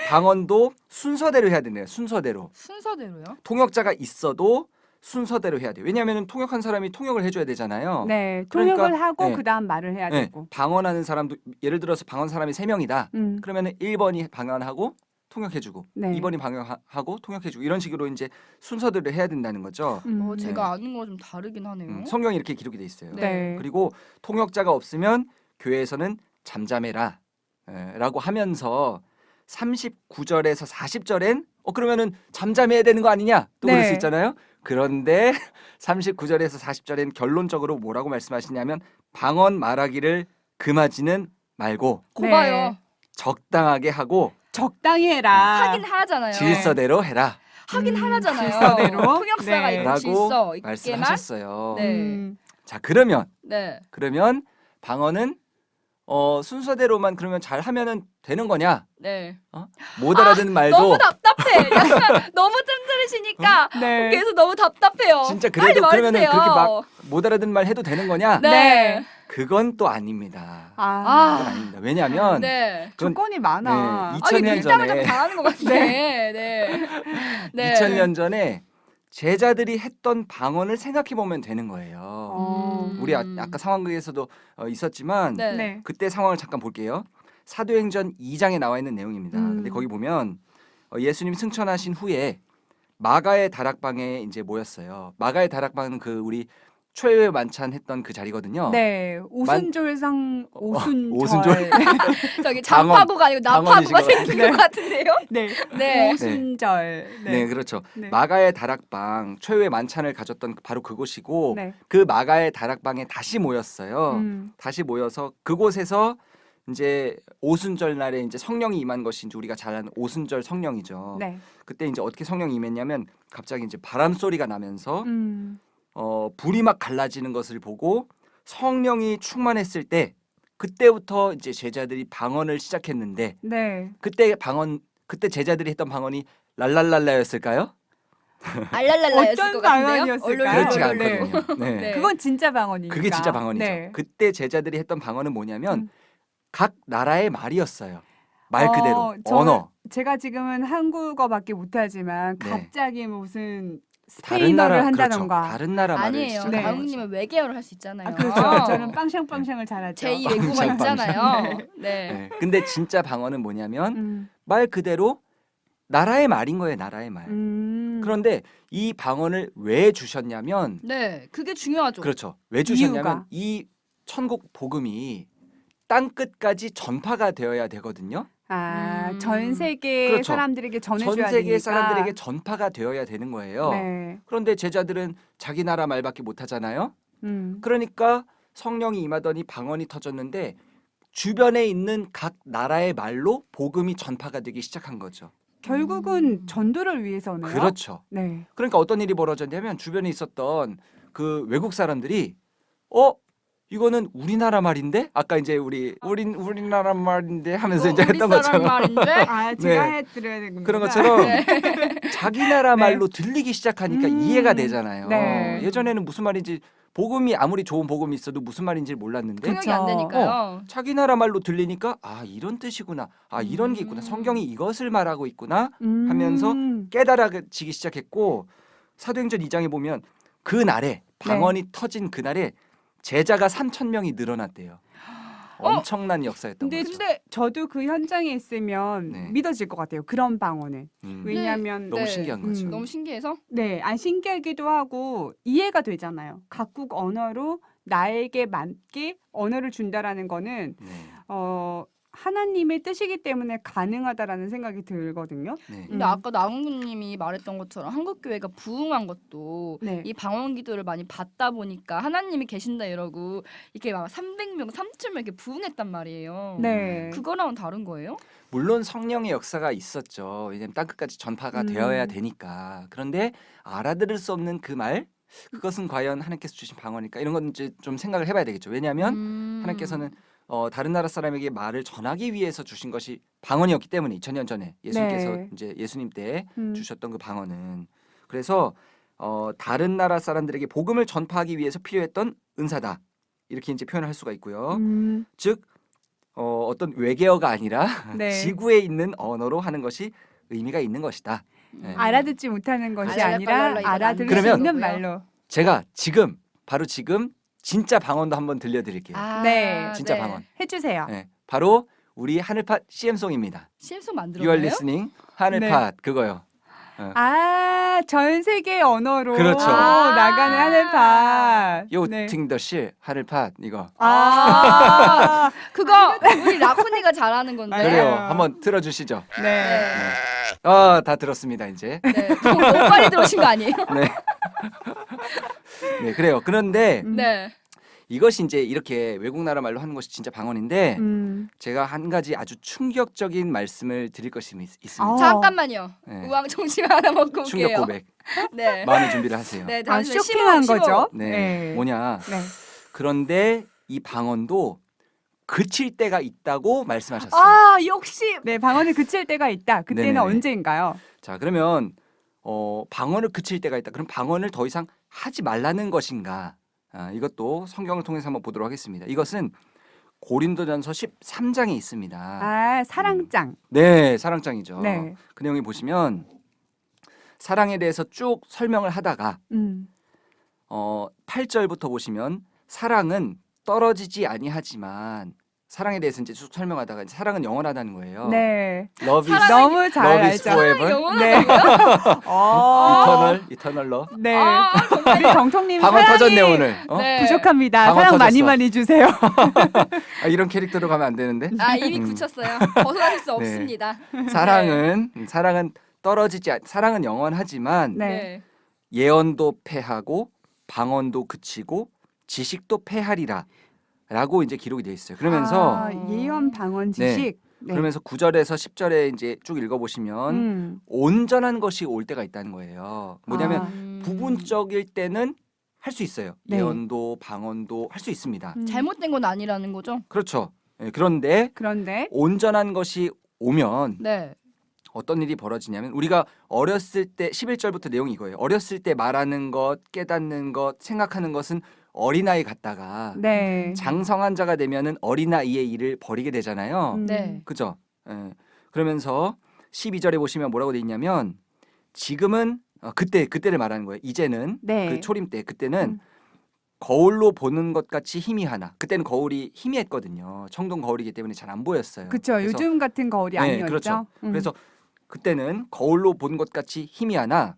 방언도 순서대로 해야 된대요. 순서대로. 순서대로요? 통역자가 있어도 순서대로 해야 돼요. 왜냐하면 통역한 사람이 통역을 해줘야 되잖아요. 네. 그러니까, 통역을 하고 네. 그다음 말을 해야 네, 되고. 방언하는 사람도 예를 들어서 방언 사람이 3명이다. 그러면은 1번이 방언하고 통역해주고 네. 2번이 방언하고 통역해주고 이런 식으로 이제 순서대로 해야 된다는 거죠. 제가 아는 거랑 좀 다르긴 하네요. 성경이 이렇게 기록이 돼 있어요. 네. 그리고 통역자가 없으면 교회에서는 잠잠해라 라고 하면서 39절에서 40절엔 그러면은 잠잠해야 되는 거 아니냐 또 그럴 네. 수 있잖아요. 그런데 39절에서 40절엔 결론적으로 뭐라고 말씀하시냐면 방언 말하기를 금하지는 말고 고봐요. 적당하게 하고 적당히 해라. 하긴 하잖아요. 질서대로 해라 하긴 하잖아요. 질서대로? 통역사가 네. 있고 라고 질서 있게만. 말씀하셨어요. 네. 자 그러면 네. 방언은 순서대로만 그러면 잘 하면은 되는 거냐? 네. 못 알아듣는 말도 너무 답답해. 약간 너무 뜸들이시니까 네. 계속 너무 답답해요. 진짜 빨리 그래도 그러면은 말해주세요. 그렇게 막 못 알아듣는 말 해도 되는 거냐? 네. 그건 또 아닙니다. 아, 그건 아닙니다. 왜냐하면 네. 그건 조건이 많아. 네, 2000년 밀당을 전에 좀 당하는 것 같아. 네. 네. 네. 2000년 전에 제자들이 했던 방언을 생각해 보면 되는 거예요. 우리 아까 상황극에서도 있었지만 네. 네. 그때 상황을 잠깐 볼게요. 사도행전 2장에 나와 있는 내용입니다. 근데 거기 보면 예수님 승천하신 후에 마가의 다락방에 이제 모였어요. 마가의 다락방은 그 우리 초예회 만찬 했던 그 자리거든요. 네. 오순절상 오순절. 오순절? 저기 방언, 장파구가 아니고 나파구가 방언이신 생긴 것 것 같은데요? 네. 네. 오순절. 네, 그렇죠. 네. 마가의 다락방 초예회 만찬을 가졌던 바로 그곳이고 네. 그 마가의 다락방에 다시 모였어요. 다시 모여서 그곳에서 이제 오순절 날에 이제 성령이 임한 것이 이제 우리가 잘 아는 오순절 성령이죠. 네. 그때 이제 어떻게 성령이 임했냐면 갑자기 이제 바람 소리가 나면서 음. 불이 막 갈라지는 것을 보고 성령이 충만했을 때 그때부터 이제 제자들이 방언을 시작했는데 네. 그때 제자들이 했던 방언이 랄랄랄라였을까요? 알랄랄라였을 어떤 것 같은데요? 방언이었을까요? 그렇지가 네. 않거든요. 네. 네. 그건 진짜 방언이니까. 그게 진짜 방언이죠. 네. 그때 제자들이 했던 방언은 뭐냐면 각 나라의 말이었어요. 말 어, 그대로 저- 언어. 제가 지금은 한국어밖에 못하지만 네. 갑자기 무슨 다른 스페인어를 나라 한다던가. 그렇죠. 다른 나라 말을 아니에요. 시작하는 네. 가훈님은 외계어를 할 수 있잖아요. 아, 그렇죠. 저는 빵샹빵샹을 잘하죠. 제2 외국어 빵샹, 있잖아요. 네. 네. 근데 진짜 방언은 뭐냐면 음. 말 그대로 나라의 말인 거예요. 나라의 말. 그런데 이 방언을 왜 주셨냐면 네. 그게 중요하죠. 그렇죠. 왜 주셨냐면 이유가? 이 천국 복음이 땅 끝까지 전파가 되어야 되거든요. 전 세계 그렇죠. 사람들에게 전해줘야 전 세계 되니까. 사람들에게 전파가 되어야 되는 거예요. 네. 그런데 제자들은 자기 나라 말밖에 못 하잖아요. 음. 그러니까 성령이 임하더니 방언이 터졌는데 주변에 있는 각 나라의 말로 복음이 전파가 되기 시작한 거죠. 결국은 전도를 위해서네요. 그렇죠. 네. 그러니까 어떤 일이 벌어졌냐면 주변에 있었던 그 외국 사람들이 이거는 우리나라 말인데 아까 이제 우리나라 말인데 하면서 이제 우리 했던 사람 것처럼 말인데. 아, 제가 네. 해드려야 되는 그런 것처럼 자기 나라 네. 말로 들리기 시작하니까 이해가 되잖아요. 네. 예전에는 무슨 말인지 복음이 아무리 좋은 복음이 있어도 무슨 말인지 몰랐는데 통역이 안 그쵸. 되니까요. 자기 나라 말로 들리니까 이런 뜻이구나. 이런 게 있구나. 성경이 이것을 말하고 있구나. 하면서 깨달아지기 시작했고 사도행전 2장에 보면 그날에 방언이 터진 그날에 제자가 3,000명이 늘어났대요. 엄청난 역사였던 근데 거죠. 저도 그 현장에 있으면 네. 믿어질 것 같아요. 그런 방언은. 왜냐하면 너무 네. 신기한 거죠. 너무 신기해서. 네, 안 신기하기도 하고 이해가 되잖아요. 각국 언어로 나에게 맞게 언어를 준다라는 거는 네. 하나님의 뜻이기 때문에 가능하다라는 생각이 들거든요. 네. 근데 아까 나훈구님이 말했던 것처럼 한국 교회가 부흥한 것도 네. 이 방언 기도를 많이 받다 보니까 하나님이 계신다 이러고 이렇게 막 300명, 3,000명 이렇게 부흥했단 말이에요. 네. 그거랑은 다른 거예요? 물론 성령의 역사가 있었죠. 왜냐하면 땅끝까지 전파가 되어야 되니까. 그런데 알아들을 수 없는 그 말, 그것은 과연 하나님께서 주신 방언일까? 이런 건 이제 좀 생각을 해봐야 되겠죠. 왜냐하면 하나님께서는 다른 나라 사람에게 말을 전하기 위해서 주신 것이 방언이었기 때문에 2000년 전에 예수님께서 네. 이제 예수님 때 음. 주셨던 그 방언은 그래서 다른 나라 사람들에게 복음을 전파하기 위해서 필요했던 은사다 이렇게 이제 표현을 할 수가 있고요. 즉 어떤 외계어가 아니라 네. 지구에 있는 언어로 하는 것이 의미가 있는 것이다. 네. 알아듣지 못하는 것이 알랄랄랄라 아니라 이건 알아들을 수 그러면- 있는 말로. 제가 바로 지금 진짜 방언도 한번 들려드릴게요. 네. 진짜 방언. 해주세요. 네, 바로 우리 하늘팟 CM송입니다. CM송 You are 만들었나요? listening 하늘팟 그거요. 전 세계 언어로 그렇죠. 나가는 하늘파. You 네. think the shit 하늘팟 이거. 그거 우리 라쿤이가 잘하는 건데. 그래요. 맞아요. 한번 들어주시죠. 네. 다 들었습니다 이제. 네. 너무 빨리 들어오신 거 아니에요? 네. 네, 그래요. 그런데 네. 이것이 이제 이렇게 외국 나라 말로 하는 것이 진짜 방언인데 제가 한 가지 아주 충격적인 말씀을 드릴 것이 있습니다. 잠깐만요. 네. 우왕청심 하나 먹고 올게요. 충격 고백. 네. 마음의 준비를 하세요. 네, 쇼킹한 거죠. 네. 뭐냐? 네. 그런데 이 방언도 그칠 때가 있다고 말씀하셨어요. 역시. 네, 방언을 그칠 때가 있다. 그때는 네네네. 언제인가요? 자, 그러면 방언을 그칠 때가 있다. 그럼 방언을 더 이상 하지 말라는 것인가? 이것도 성경을 통해서 한번 보도록 하겠습니다. 이것은 고린도전서 13장에 있습니다. 사랑장. 네, 사랑장이죠. 네. 그 내용에 보시면 사랑에 대해서 쭉 설명을 하다가 8절부터 보시면 사랑은 떨어지지 아니하지만 사랑에 대해서 이제 쭉 설명하다가 사랑은 영원하다는 거예요. 네. Love is 너무 잘 love is 알죠. forever. 영원하다고요? eternal love. 네. 정말 우리 정통님 방언 사랑이 터졌네 오늘. 네. 부족합니다. 방언 사랑 많이 터졌어. 많이 주세요. 이런 캐릭터로 가면 안 되는데. 이미 굳혔어요. 벗어날 수 없습니다. 사랑은 사랑은 영원하지만 네. 예언도 패하고 방언도 그치고 지식도 패하리라. 라고 이제 기록이 되어 있어요. 그러면서 예언 방언 지식. 네. 그러면서 9절에서 10절에 이제 쭉 읽어 보시면 온전한 것이 올 때가 있다는 거예요. 뭐냐면 부분적일 때는 할 수 있어요. 네. 예언도 방언도 할 수 있습니다. 잘못된 건 아니라는 거죠? 그렇죠. 그런데 그런데 온전한 것이 오면 네. 어떤 일이 벌어지냐면 우리가 어렸을 때 11절부터 내용이 이거예요. 어렸을 때 말하는 것, 깨닫는 것, 생각하는 것은 어린아이 같다가 네. 장성한 자가 되면은 어린아이의 일을 버리게 되잖아요. 네. 그죠? 그러면서 12절에 보시면 뭐라고 돼 있냐면 지금은 그때를 말하는 거예요. 이제는 네. 그 초림 때 그때는 거울로 보는 것 같이 희미하나. 그때는 거울이 희미했거든요. 청동 거울이기 때문에 잘 안 보였어요. 그렇죠. 그래서 요즘 같은 거울이 네, 아니었죠. 그렇죠. 그래서 그때는 거울로 본 것 같이 희미하나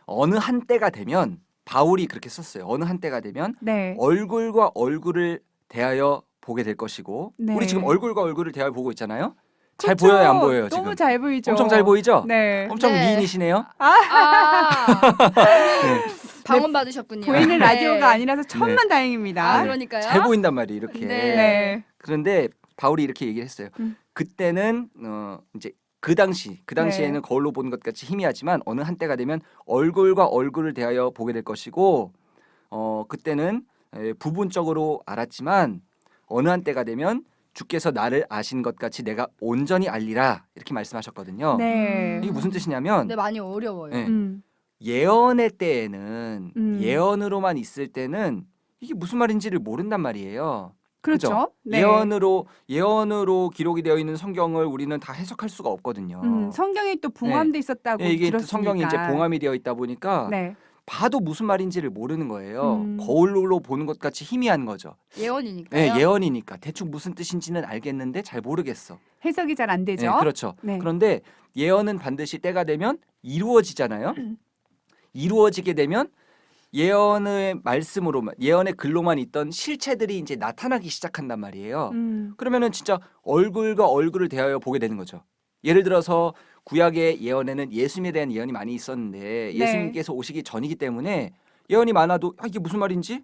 어느 한 때가 되면 바울이 그렇게 썼어요. 어느 한때가 되면 네. 얼굴과 얼굴을 대하여 보게 될 것이고 네. 우리 지금 얼굴과 얼굴을 대하여 보고 있잖아요. 잘 그쵸? 보여요, 안 보여요? 너무 지금 잘 보이죠. 엄청 잘 보이죠? 네. 엄청 네. 미인이시네요. 아, 네. 방언 받으셨군요. 보이는 네. 라디오가 아니라서 천만 네. 다행입니다. 아, 네. 그러니까요. 잘 보인단 말이에요, 이렇게. 네. 네. 그런데 바울이 이렇게 얘기를 했어요. 그때는 이제 그 당시에는 네. 거울로 보는 것 같이 희미하지만 어느 한때가 되면 얼굴과 얼굴을 대하여 보게 될 것이고 그때는 부분적으로 알았지만 어느 한때가 되면 주께서 나를 아신 것 같이 내가 온전히 알리라 이렇게 말씀하셨거든요. 네. 이게 무슨 뜻이냐면 네, 많이 어려워요. 네. 음. 예언의 때에는 음. 예언으로만 있을 때는 이게 무슨 말인지를 모른단 말이에요. 그렇죠. 그죠? 네. 예언으로 기록이 되어 있는 성경을 우리는 다 해석할 수가 없거든요. 성경이 또 봉함돼 있었다고 예, 이게 또 들었으니까. 성경이 이제 봉함이 되어 있다 보니까 네. 봐도 무슨 말인지를 모르는 거예요. 음. 거울로 보는 것 같이 희미한 거죠. 예언이니까요. 예, 예언이니까 대충 무슨 뜻인지는 알겠는데 잘 모르겠어. 해석이 잘 안 되죠. 예, 그렇죠. 네. 그런데 예언은 반드시 때가 되면 이루어지잖아요. 이루어지게 되면 예언의 말씀으로만 예언의 글로만 있던 실체들이 이제 나타나기 시작한단 말이에요. 그러면은 진짜 얼굴과 얼굴을 대하여 보게 되는 거죠. 예를 들어서 구약의 예언에는 예수님에 대한 예언이 많이 있었는데 예수님께서 오시기 전이기 때문에 예언이 많아도 이게 무슨 말인지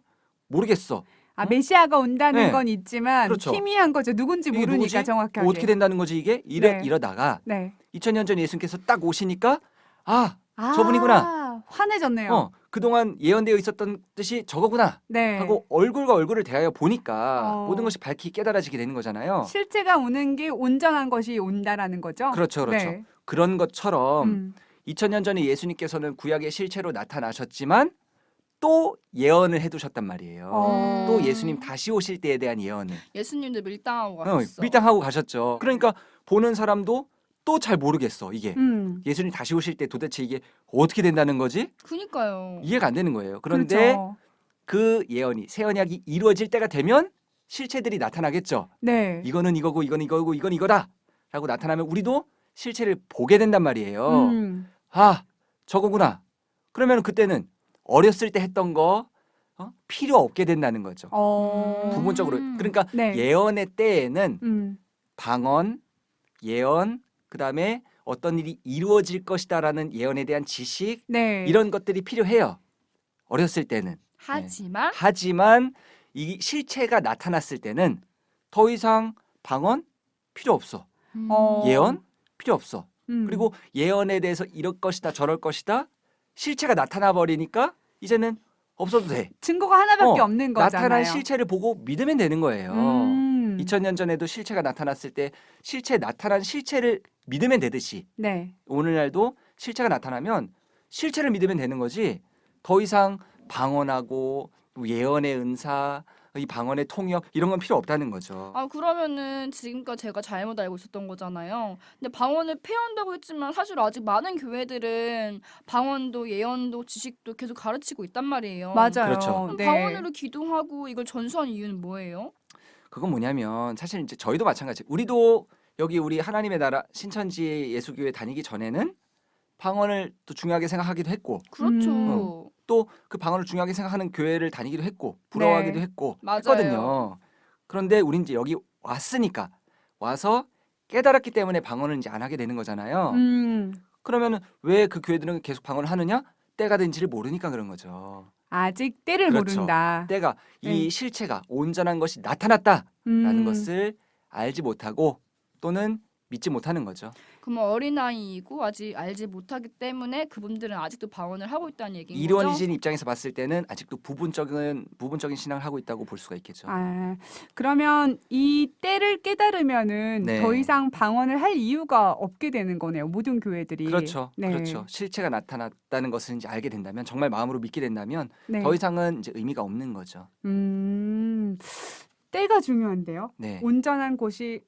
모르겠어. 메시아가 온다는 네. 건 있지만 그렇죠. 희미한 거죠. 누군지 이게 모르니까 누구지? 정확하게. 어떻게 된다는 거지 이게? 네. 이러다가 네. 2000년 전 예수님께서 딱 오시니까 저분이구나. 환해졌네요. 그동안 예언되어 있었던 뜻이 저거구나 네. 하고 얼굴과 얼굴을 대하여 보니까 어. 모든 것이 밝히 깨달아지게 되는 거잖아요. 실체가 오는 게 온전한 것이 온다라는 거죠. 그렇죠. 네. 그런 것처럼 음. 2000년 전에 예수님께서는 구약의 실체로 나타나셨지만 또 예언을 해두셨단 말이에요. 어. 또 예수님 다시 오실 때에 대한 예언을 예수님도 밀당하고 가셨어. 밀당하고 가셨죠. 그러니까 보는 사람도 또 잘 모르겠어 이게. 예수님 다시 오실 때 도대체 이게 어떻게 된다는 거지? 그니까요. 이해가 안 되는 거예요. 그런데 그렇죠. 그 예언이 새 언약이 이루어질 때가 되면 실체들이 나타나겠죠. 네. 이거는 이거고 이건 이거고 이건 이거다라고 나타나면 우리도 실체를 보게 된단 말이에요. 저거구나. 그러면 그때는 어렸을 때 했던 거 필요 없게 된다는 거죠. 부분적으로. 그러니까 네. 예언의 때에는 방언, 예언, 그다음에 어떤 일이 이루어질 것이다라는 예언에 대한 지식 네. 이런 것들이 필요해요. 어렸을 때는. 하지만 이 실체가 나타났을 때는 더 이상 방언 필요 없어. 예언 필요 없어. 그리고 예언에 대해서 이럴 것이다 저럴 것이다 실체가 나타나 버리니까 이제는 없어도 돼. 증거가 하나밖에 없는 거잖아요. 나타난 실체를 보고 믿으면 되는 거예요. 2000년 전에도 실체가 나타났을 때 나타난 실체를 믿으면 되듯이 네. 오늘날도 실체가 나타나면 실체를 믿으면 되는 거지 더 이상 방언하고 예언의 은사 이 방언의 통역 이런 건 필요 없다는 거죠. 그러면은 지금까지 제가 잘못 알고 있었던 거잖아요. 근데 방언을 폐한다고 했지만 사실 아직 많은 교회들은 방언도 예언도 지식도 계속 가르치고 있단 말이에요. 맞아요. 그렇죠. 그럼 네. 방언으로 기도하고 이걸 전수한 이유는 뭐예요? 그건 뭐냐면 사실 이제 저희도 마찬가지. 우리도 여기 우리 하나님의 나라 신천지 예수교회 다니기 전에는 방언을 또 중요하게 생각하기도 했고 그렇죠. 또 그 방언을 중요하게 생각하는 교회를 다니기도 했고 부러워하기도 네. 했고 맞아요. 했거든요. 그런데 우린 이제 여기 왔으니까 와서 깨달았기 때문에 방언을 이제 안 하게 되는 거잖아요. 그러면은 왜 그 교회들은 계속 방언을 하느냐? 때가 된지를 모르니까 그런 거죠. 아직 때를 그렇죠. 모른다. 때가 네. 이 실체가 온전한 것이 나타났다라는 음. 것을 알지 못하고 또는 믿지 못하는 거죠. 그러면 어린아이이고 아직 알지 못하기 때문에 그분들은 아직도 방언을 하고 있다는 얘기인 거죠? 이론이신 입장에서 봤을 때는 아직도 부분적인 신앙을 하고 있다고 볼 수가 있겠죠. 그러면 이 때를 깨달으면은 네. 더 이상 방언을 할 이유가 없게 되는 거네요. 모든 교회들이. 그렇죠. 네. 그렇죠. 실체가 나타났다는 것을 이제 알게 된다면 정말 마음으로 믿게 된다면 네. 더 이상은 이제 의미가 없는 거죠. 때가 중요한데요. 네. 온전한 것이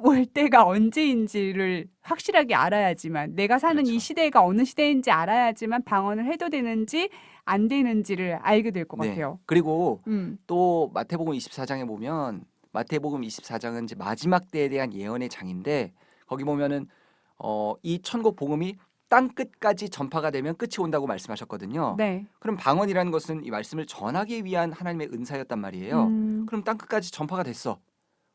올 때가 언제인지를 확실하게 알아야지만 내가 사는 그렇죠. 이 시대가 어느 시대인지 알아야지만 방언을 해도 되는지 안 되는지를 알게 될 것 네. 같아요. 그리고 음. 또 마태복음 24장에 보면 마태복음 24장은 이제 마지막 때에 대한 예언의 장인데 거기 보면은 이 천국 복음이 땅 끝까지 전파가 되면 끝이 온다고 말씀하셨거든요. 네. 그럼 방언이라는 것은 이 말씀을 전하기 위한 하나님의 은사였단 말이에요. 그럼 땅 끝까지 전파가 됐어.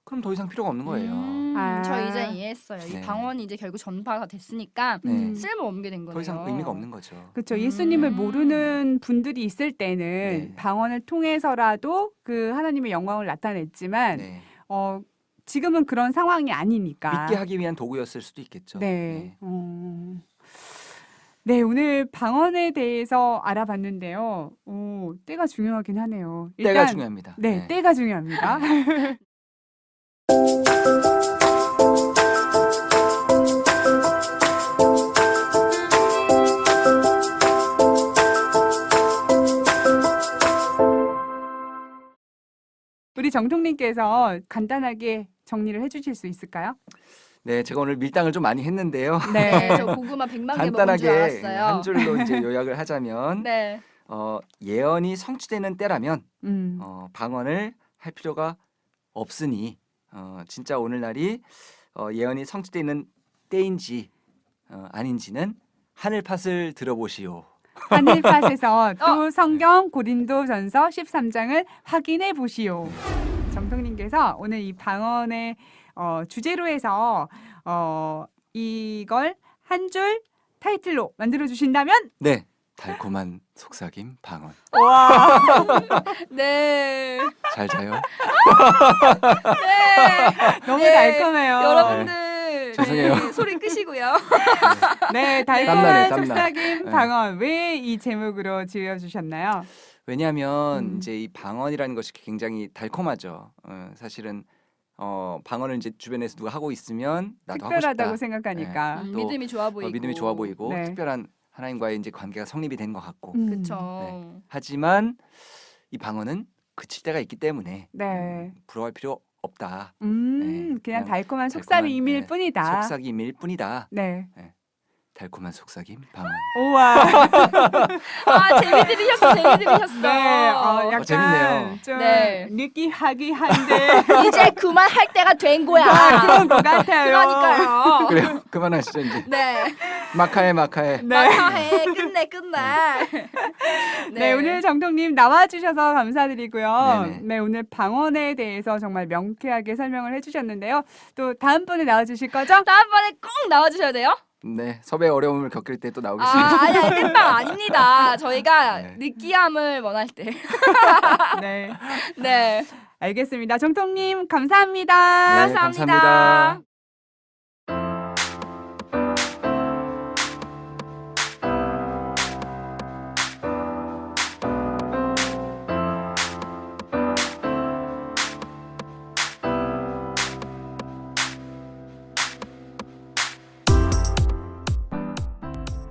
그럼 더 이상 필요가 없는 거예요. 저 이제 이해했어요. 이 네. 방언이 이제 결국 전파가 됐으니까 네. 쓸모 없게 된 거네요. 더 이상 의미가 없는 거죠. 그렇죠. 예수님을 모르는 분들이 있을 때는 네. 방언을 통해서라도 그 하나님의 영광을 나타냈지만 네. 지금은 그런 상황이 아니니까. 믿게 하기 위한 도구였을 수도 있겠죠. 네. 네, 오늘 방언에 대해서 알아봤는데요. 때가 중요하긴 하네요. 때가 중요합니다. 네, 때가 중요합니다. 우리 정통님께서 간단하게 정리를 해주실 수 있을까요? 네, 제가 오늘 밀당을 좀 많이 했는데요. 네, 저 고구마 100만 개 먹은 줄 간단하게 알았어요. 한 줄로 이제 요약을 하자면 네. 예언이 성취되는 때라면 음. 방언을 할 필요가 없으니 진짜 오늘날이 예언이 성취되는 때인지 아닌지는 하늘팟을 들어보시오. 하늘팟에서 또 성경 고린도전서 13장을 확인해 보시오. 정통님께서 오늘 이 방언의 주제로 해서 이걸 한 줄 타이틀로 만들어 주신다면 네, 달콤한 속삭임 방언. 와. 네. 잘 자요. 너무 네. 달콤해요. 여러분들 죄송해요. 네, 소리 끄시고요. 네, 땀나네, 달콤한 땀나. 속삭임 네. 방언 왜 이 제목으로 지어 주셨나요? 왜냐하면 이제 이 방언이라는 것이 굉장히 달콤하죠. 사실은 방언을 이제 주변에서 누가 하고 있으면 나도 하고 특별하다고 싶다. 생각하니까. 또, 믿음이 좋아 보이고. 믿음이 좋아 보이고 네. 특별한 하나님과의 이제 관계가 성립이 된 것 같고. 그렇죠. 하지만 이 방언은 그칠 때가 있기 때문에 네. 부러워할 필요 없다. 그냥 그냥 달콤한 속삭임일 네, 뿐이다. 속삭임일 뿐이다. 네. 달콤한 속삭임 방언. 우와. 아, 재미 들으셨어. 재미 들으셨어. 네. 약간 재밌네요. 좀 네. 느끼하기한데 이제 그만할 때가 된 거야. 그런 것 같아요. 그러니까요. 그래요. 그만하시죠 이제. 네. 마카에. 네. 마카해. 끝내. 네, 오늘 정통님 나와주셔서 감사드리고요. 네네. 네, 오늘 방언에 대해서 정말 명쾌하게 설명을 해주셨는데요. 또 다음번에 나와주실 거죠? 다음번에 꼭 나와주셔야 돼요. 네, 섭외 어려움을 겪을 때 또 나오겠습니다. 아니, 땜빵 아닙니다. 저희가 네. 느끼함을 원할 때. 네, 네. 알겠습니다. 정통님 감사합니다. 네, 감사합니다. 감사합니다.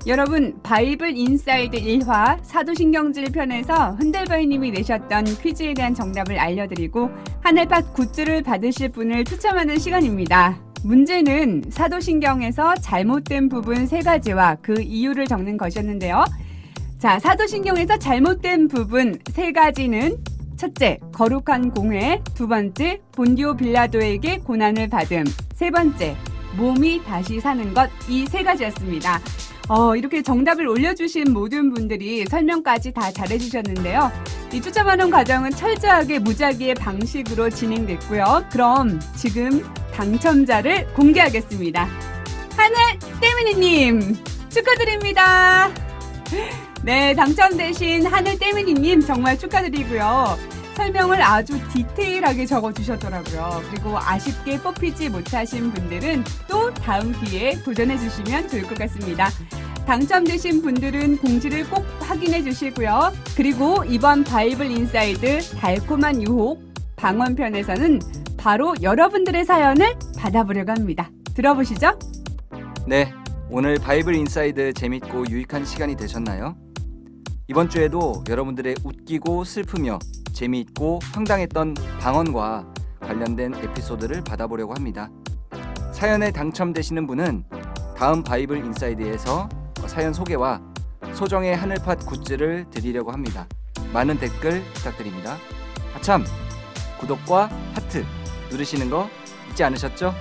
여러분, 바이블 인사이드 1화 사도신경질 편에서 흔들바이님이 내셨던 퀴즈에 대한 정답을 알려드리고 하늘팟 굿즈를 받으실 분을 추첨하는 시간입니다. 문제는 사도신경에서 잘못된 부분 3가지와 그 이유를 적는 것이었는데요. 자, 사도신경에서 잘못된 부분 3가지는 첫째, 거룩한 공회. 2번째, 본디오 빌라도에게 고난을 받음. 3번째, 몸이 다시 사는 것. 이 3가지였습니다. 이렇게 정답을 올려주신 모든 분들이 설명까지 다 잘해주셨는데요. 이 추첨하는 과정은 철저하게 무작위의 방식으로 진행됐고요. 그럼 지금 당첨자를 공개하겠습니다. 하늘 때미니님 축하드립니다. 네, 당첨되신 하늘 때미니님 정말 축하드리고요. 설명을 아주 디테일하게 적어주셨더라고요. 그리고 아쉽게 뽑히지 못하신 분들은 또 다음 기회에 도전해 주시면 좋을 것 같습니다. 당첨되신 분들은 공지를 꼭 확인해 주시고요. 그리고 이번 바이블 인사이드 달콤한 유혹 방언편에서는 바로 여러분들의 사연을 받아보려고 합니다. 들어보시죠. 네, 오늘 바이블 인사이드 재밌고 유익한 시간이 되셨나요? 이번 주에도 여러분들의 웃기고 슬프며 재미있고 황당했던 방언과 관련된 에피소드를 받아보려고 합니다. 사연에 당첨되시는 분은 다음 바이블 인사이드에서 사연 소개와 소정의 하늘팟 굿즈를 드리려고 합니다. 많은 댓글 부탁드립니다. 아참, 구독과 하트 누르시는 거 잊지 않으셨죠?